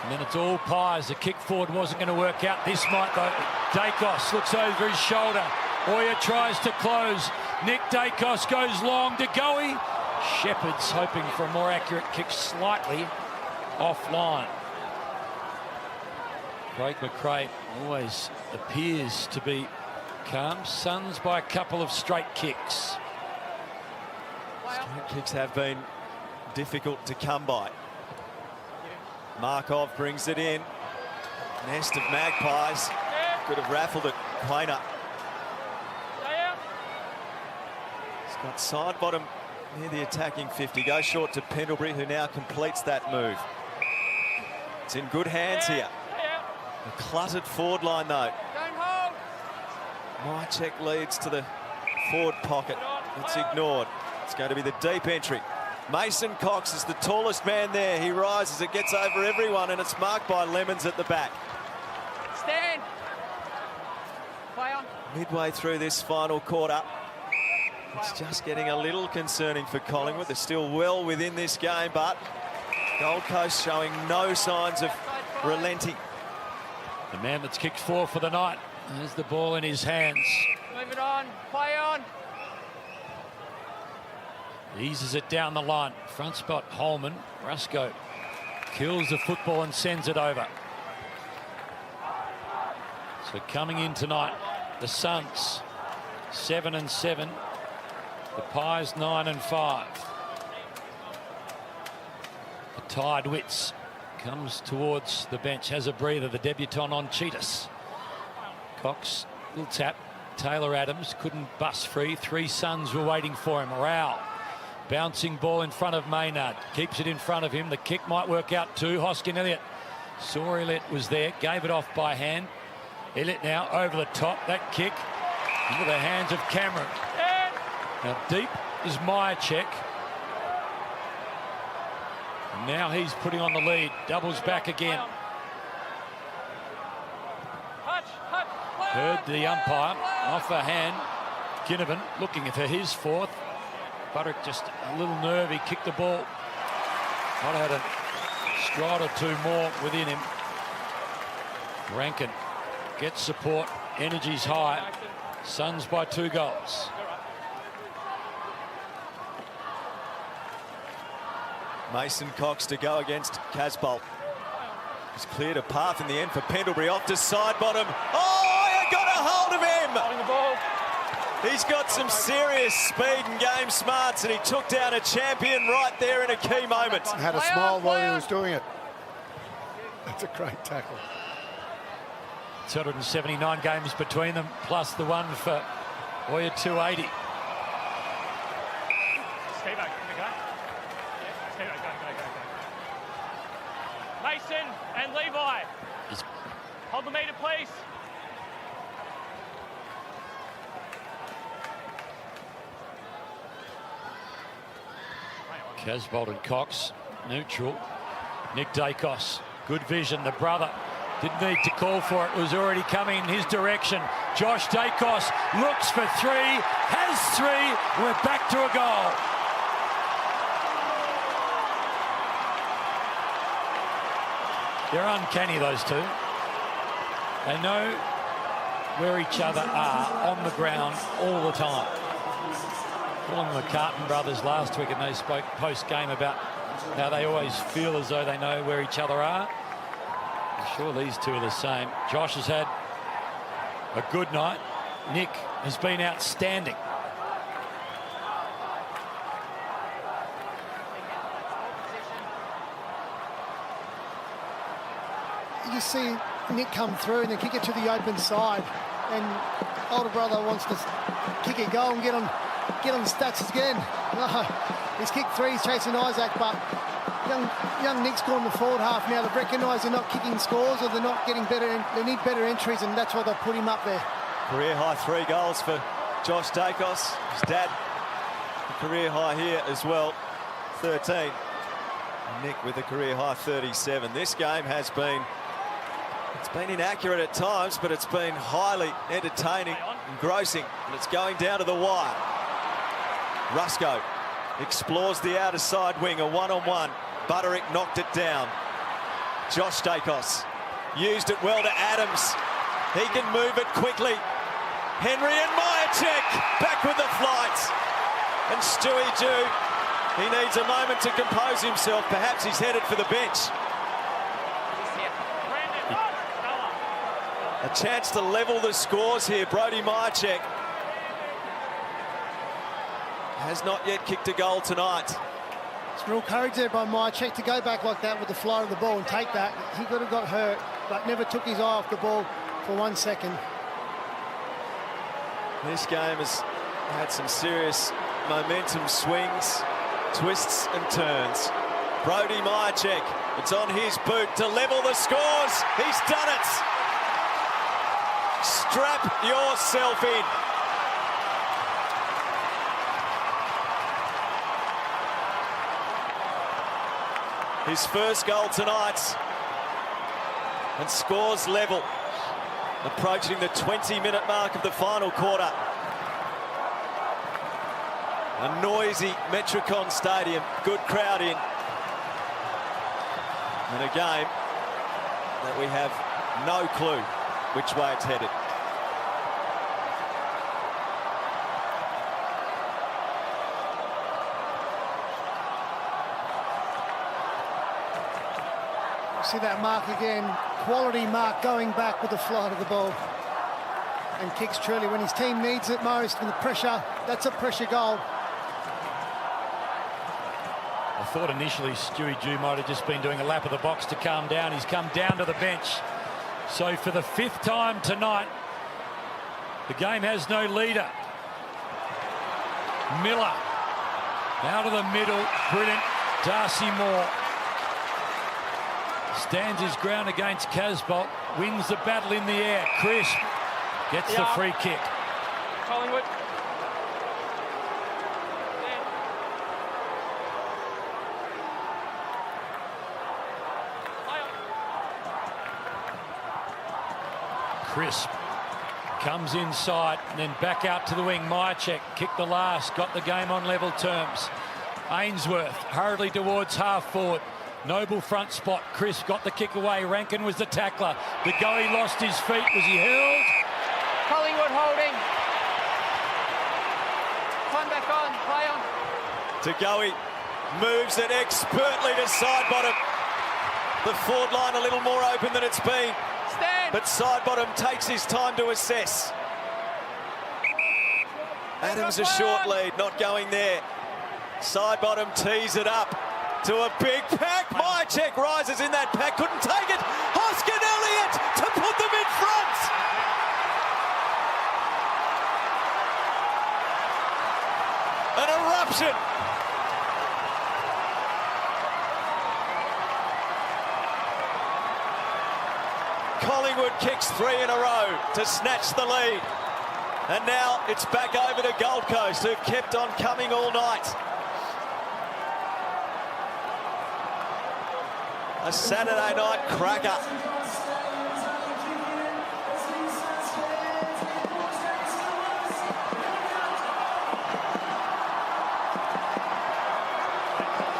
And then it's all Pies. The kick forward wasn't going to work out. This might though. Dacos looks over his shoulder. Oya tries to close. Nick Dacos goes long to Goey. Shepherd's hoping for a more accurate kick, slightly offline. Craig McRae always appears to be calm. Suns by a couple of straight kicks. Straight kicks have been difficult to come by. Markov brings it in. Nest of Magpies. Could have raffled it. Quainer. He's got side bottom near the attacking 50. Goes short to Pendlebury, who now completes that move. It's in good hands here. A cluttered forward line, though. Don't hold. Myercheck leads to the forward pocket. It's ignored. It's going to be the deep entry. Mason Cox is the tallest man there. He rises, it gets over everyone, and it's marked by Lemons at the back. Stand. Play on. Midway through this final quarter, it's just getting a little concerning for Collingwood. They're still well within this game, but Gold Coast showing no signs of relenting. The man that's kicked 4 for the night. There's the ball in his hands. Move it on. Play on. Eases it down the line. Front spot, Holman. Rusco kills the football and sends it over. So coming in tonight, the Suns 7-7. The Pies 9-5. The tired Wits comes towards the bench, has a breather. The debutant on Cheetahs. Cox, little tap. Taylor Adams couldn't bust free. 3 Suns were waiting for him. Rowell, bouncing ball in front of Maynard. Keeps it in front of him. The kick might work out too. Hoskin Elliott saw Elliott was there. Gave it off by hand. Elliott now over the top. That kick into the hands of Cameron. Now deep is Myercheck. Now he's putting on the lead. Doubles back again. Heard the umpire off a hand. Ginnivan looking for his 4th. Butterick just a little nervy. Kicked the ball. Might have had a stride or 2 more within him. Rankin gets support. Energy's high. Suns by 2 goals. Mason Cox to go against Casbolt. He's cleared a path in the end for Pendlebury off to side bottom. Oh, you got a hold of him! Holding the ball. He's got some serious speed and game smarts, and he took down a champion right there in a key moment. Had a smile while he was doing it. That's a great tackle. 279 games between them, plus the one for Oya 280. Stay back. Go. Stay back. Go. Mason and Levi. Hold the meter, please. Casbolt and Cox, neutral. Nick Dacos, good vision. The brother didn't need to call for it. It was already coming in his direction. Josh Dacos looks for 3, has 3. We're back to a goal. They're uncanny, those two. They know where each other are on the ground all the time. Calling the Carton brothers last week, and they spoke post-game about how they always feel as though they know where each other are. I'm sure these two are the same. Josh has had a good night. Nick has been outstanding. You just see Nick come through and then kick it to the open side, and older brother wants to kick it, go and get on the stats again. He's kicked 3, he's chasing Isaac, but young Nick's gone the forward half now. They've recognised they're not kicking scores, or they're not getting better. They need better entries, and that's why they put him up there. Career high 3 goals for Josh Dacos. His dad, a career high here as well, 13. And Nick with a career high 37. This game has been, it's been inaccurate at times, but it's been highly entertaining, engrossing, and it's going down to the wire. Rusco explores the outer side wing, a 1-on-1. Butterick knocked it down. Josh Dacos used it well to Adams. He can move it quickly. Henry and Myercheck back with the flight. And Stewie Jew, he needs a moment to compose himself. Perhaps he's headed for the bench. A chance to level the scores here. Brody Myercheck has not yet kicked a goal tonight. It's real courage there by Myercheck to go back like that with the flow of the ball and take that. He could have got hurt, but never took his eye off the ball for 1 second. This game has had some serious momentum swings, twists and turns. Brody Myercheck, it's on his boot to level the scores. He's done it. Strap yourself in. His first goal tonight, and scores level, approaching the 20-minute mark of the final quarter. A noisy Metricon Stadium, good crowd in, and a game that we have no clue which way it's headed. See that mark again, quality mark going back with the flight of the ball. And kicks truly when his team needs it most, and the pressure, that's a pressure goal. I thought initially Stewie Dew might have just been doing a lap of the box to calm down. He's come down to the bench. So for the 5th time tonight, the game has no leader. Miller out of the middle, brilliant. Darcy Moore stands his ground against Casbolt, wins the battle in the air. Crisp gets the free kick. Collingwood. Crisp comes inside and then back out to the wing. Myercheck kicked the last, got the game on level terms. Ainsworth hurriedly towards half forward. Noble front spot. Crisp got the kick away. Rankin was the tackler. The goalie lost his feet. Was he held? Collingwood holding. Time back on. Play on. Tagoe moves it expertly to side bottom. The forward line a little more open than it's been. Stand. But side bottom takes his time to assess. Adams a short lead, not going there. Side bottom tees it up to a big pack. Myercheck rises in that pack, couldn't take it. Hoskin Elliott to put them in front. An eruption. Collingwood kicks 3 in a row to snatch the lead. And now it's back over to Gold Coast, who've kept on coming all night. A Saturday night cracker.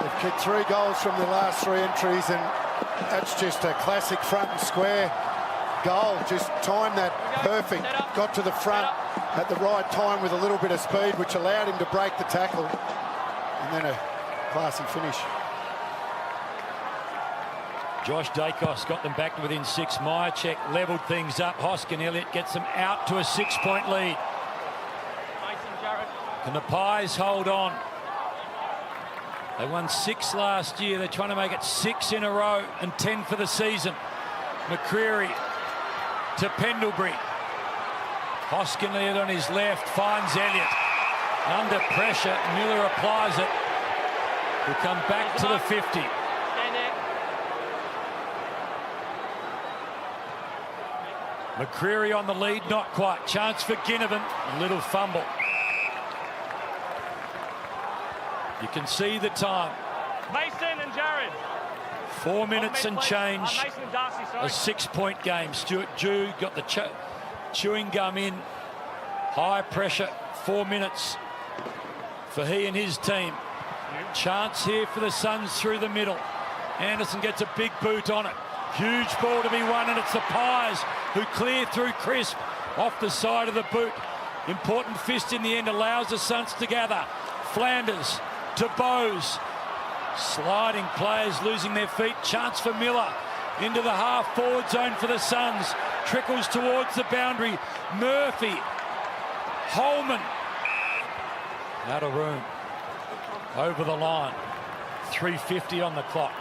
They've kicked 3 goals from the last 3 entries, and that's just a classic front and square goal. Just timed that perfect. Got to the front at the right time with a little bit of speed, which allowed him to break the tackle. And then a classy finish. Josh Dacos got them back to within 6. Myercheck levelled things up. Hoskin Elliott gets them out to a 6-point lead. Can the Pies hold on? They won 6 last year. They're trying to make it 6 in a row and 10 for the season. McCreary to Pendlebury. Hoskin Elliott on his left finds Elliott. Under pressure, Miller applies it. He'll come back to the 50. McCreary on the lead, not quite. Chance for Ginnivan, a little fumble. You can see the time. Mason and Jared. 4 minutes and change. Mason and Darcy, sorry. A 6-point game. Stuart Dew got the chewing gum in. High pressure, 4 minutes for he and his team. Chance here for the Suns through the middle. Anderson gets a big boot on it. Huge ball to be won, and it's the Pies who clear through Crisp off the side of the boot. Important fist in the end allows the Suns to gather. Flanders to Bowes. Sliding players losing their feet. Chance for Miller into the half-forward zone for the Suns. Trickles towards the boundary. Murphy. Holman. Out of room. Over the line. 3:50 on the clock.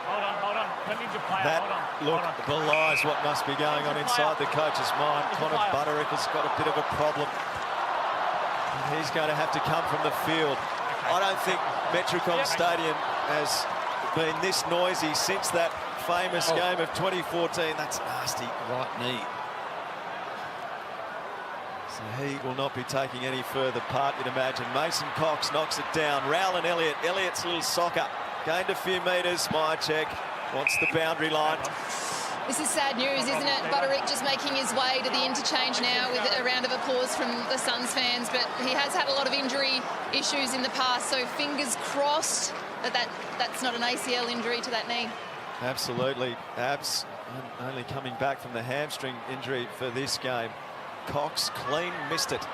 Hold on. Let me just play. That Hold on. belies what must be going on inside the coach's mind. Connor Butterick has got a bit of a problem. He's going to have to come from the field. I don't think Metricon Stadium has been this noisy since that famous game of 2014. That's nasty. Right knee. So he will not be taking any further part, you'd imagine. Mason Cox knocks it down. Rowland Elliott. Elliott's little soccer. Gained a few metres. Myercheck wants the boundary line. This is sad news, isn't it? Butterick just making his way to the interchange now with a round of applause from the Suns fans, but he has had a lot of injury issues in the past, so fingers crossed that that's not an ACL injury to that knee. Absolutely. Abs only coming back from the hamstring injury for this game. Cox clean missed it.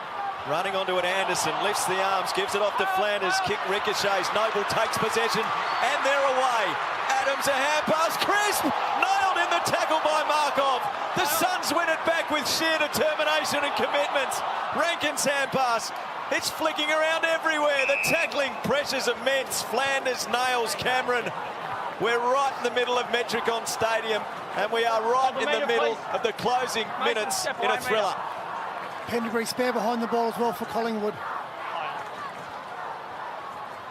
Running onto it, Anderson lifts the arms, gives it off to Flanders. Kick ricochets. Noble takes possession, and they're away. Adams a hand pass. Crisp nailed in the tackle by Markov. The Suns win it back with sheer determination and commitment. Rankin's hand pass. It's flicking around everywhere. The tackling pressure's immense. Flanders nails Cameron. We're right in the middle of Metricon Stadium, and we are right in the middle of the closing minutes in a thriller. Pendlebury spare behind the ball as well for Collingwood.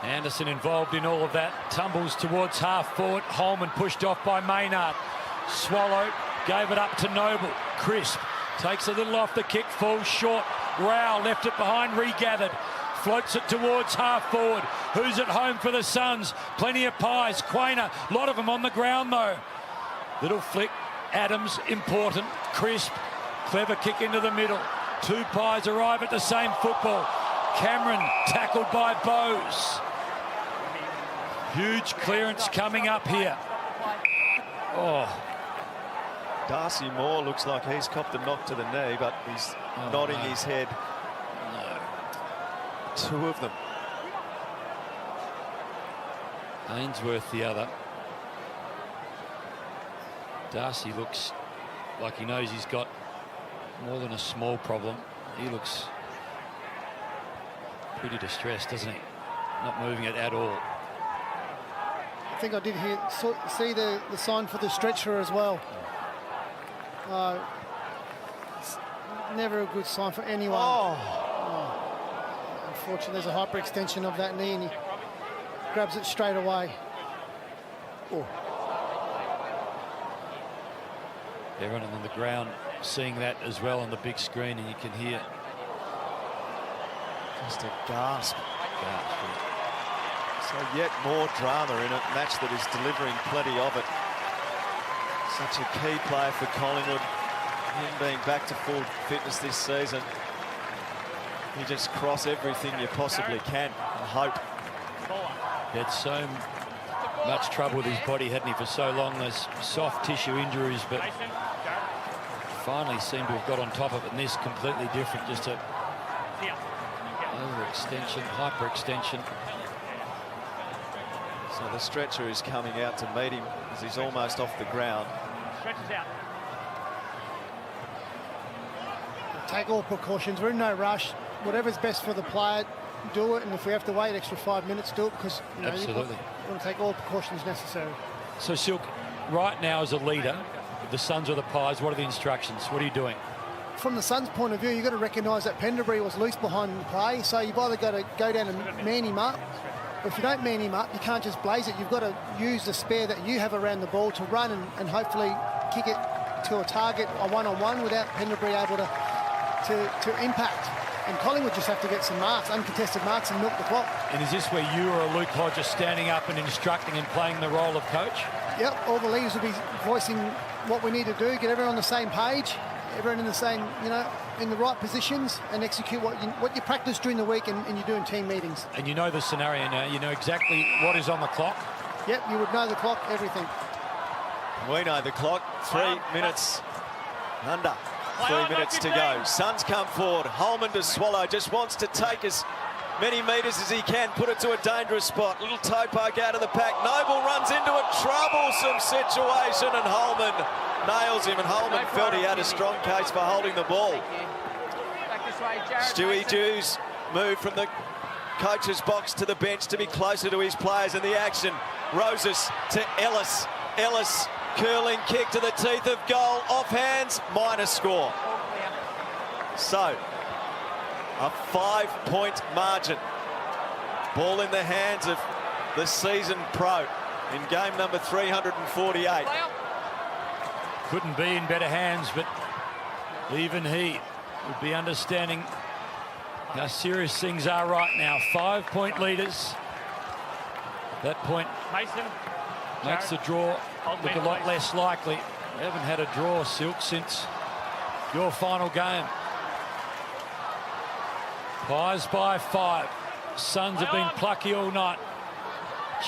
Anderson involved in all of that. Tumbles towards half forward. Holman pushed off by Maynard. Swallow gave it up to Noble. Crisp takes a little off the kick, falls short. Rao left it behind, regathered. Floats it towards half forward. Who's at home for the Suns? Plenty of pies. Quainer, a lot of them on the ground though. Little flick. Adams, important. Crisp, clever kick into the middle. Two pies arrive at the same football. Cameron tackled by Bowes. Huge clearance coming up here. Oh. Darcy Moore looks like he's copped a knock to the knee, but he's nodding his head. Two of them. Ainsworth the other. Darcy looks like he knows he's got more than a small problem. He looks pretty distressed, doesn't he? Not moving it at all. I think I did see the sign for the stretcher as well. It's never a good sign for anyone. Unfortunately, there's a hyperextension of that knee and he grabs it straight away. Everyone on the ground seeing that as well on the big screen, and you can hear just a gasp. So yet more drama in a match that is delivering plenty of it. Such a key player for Collingwood. Him being back to full fitness this season. You just cross everything you possibly can and hope. He had so much trouble with his body, hadn't he, for so long. Those soft tissue injuries, but finally seemed to have got on top of it. And this completely different, just a overextension, hyperextension. So the stretcher is coming out to meet him as he's almost off the ground. Stretches out. Take all precautions. We're in no rush. Whatever's best for the player, do it. And if we have to wait extra 5 minutes, do it, because you know, absolutely, you want to take all precautions necessary. So Silk, right now as a leader, the Suns or the Pies, what are the instructions? What are you doing? From the Suns' point of view, you've got to recognise that Pendlebury was loose behind the play, so you've either got to go down and man him up. But if you don't man him up, you can't just blaze it. You've got to use the spare that you have around the ball to run and hopefully kick it to a target, a one-on-one, without Pendlebury able to impact. And Collingwood just have to get some marks, uncontested marks, and milk the clock. And is this where you or Luke Hodge are standing up and instructing and playing the role of coach? Yep, all the leaders will be voicing what we need to do, get everyone on the same page, everyone in the same, in the right positions, and execute what you practice during the week and you do in team meetings. And you know the scenario now, you know exactly what is on the clock? Yep, you would know the clock, everything. We know the clock, 3 minutes under. 3 minutes to go. Suns come forward. Holman to Swallow. Just wants to take as many metres as he can. Put it to a dangerous spot. Little toe poke out of the pack. Noble runs into a troublesome situation and Holman nails him. And Holman felt he had a strong case for holding the ball. Stewie Dews moved from the coach's box to the bench to be closer to his players in the action. Roses to Ellis. Ellis curling kick to the teeth of goal, off hands, minus score. So, a 5-point margin. Ball in the hands of the seasoned pro in game number 348. Couldn't be in better hands, but even he would be understanding how serious things are right now. 5-point leaders. That point makes the draw look a lot less likely. We haven't had a draw, Silk, since your final game. Pies by 5. Suns have been plucky all night.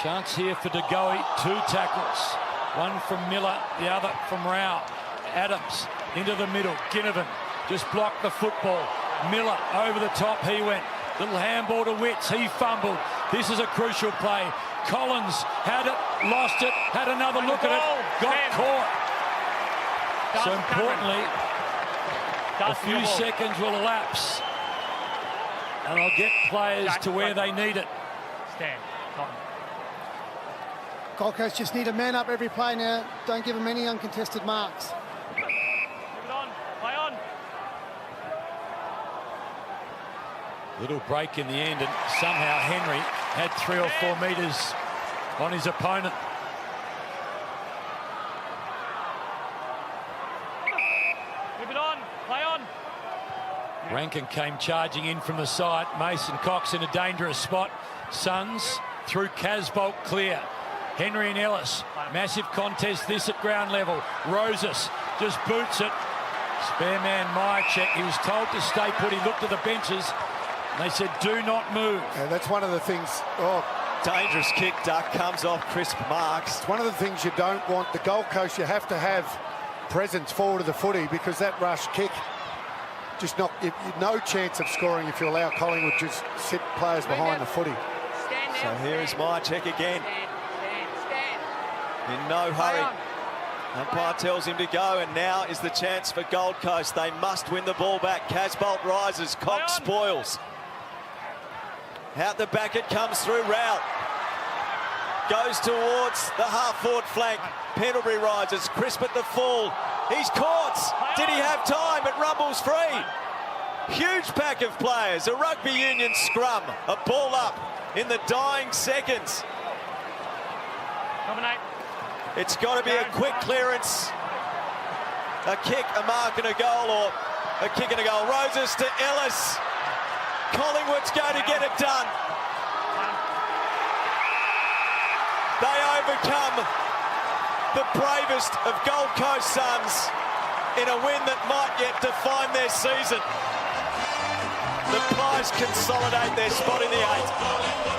Chance here for De Goey. 2 tackles. One from Miller, the other from Rao. Adams into the middle. Ginnivan just blocked the football. Miller over the top, he went. Little handball to Witts, he fumbled. This is a crucial play. Collins had it, lost it, had another look at it, got caught. So importantly, a few seconds will elapse and I'll get players to where they need it. Stand. Gold Coast just need a man up every play now. Don't give them any uncontested marks. Move it on. Play on. Little break in the end, and somehow Henry had 3 or 4 metres on his opponent. Move it on. Play on. Rankin came charging in from the side. Mason Cox in a dangerous spot. Suns through Casbolt, clear. Henry and Ellis, massive contest this at ground level. Rosas just boots it. Spare man Myercheck, he was told to stay put. He looked at the benches and they said do not move. And that's one of the things. Dangerous kick, Duck, comes off crisp marks. It's one of the things you don't want. The Gold Coast, you have to have presence forward of the footy, because that rush kick just no chance of scoring if you allow Collingwood just sit players behind the footy. So here is Myercheck again. In no hurry. Umpire tells him to go, and now is the chance for Gold Coast. They must win the ball back. Casbolt rises, Cox spoils. Out the back it comes through. Rao goes towards the half-forward flank. Pendlebury rises, crisp at the full. He's caught. Did he have time? It rumbles free. Huge pack of players. A rugby union scrum. A ball up in the dying seconds. Dominate. It's got to be a quick clearance. A kick, a mark and a goal, or a kick and a goal. Roses to Ellis. Collingwood's going to get it done. They overcome the bravest of Gold Coast Suns in a win that might yet define their season. The Pies consolidate their spot in the 8.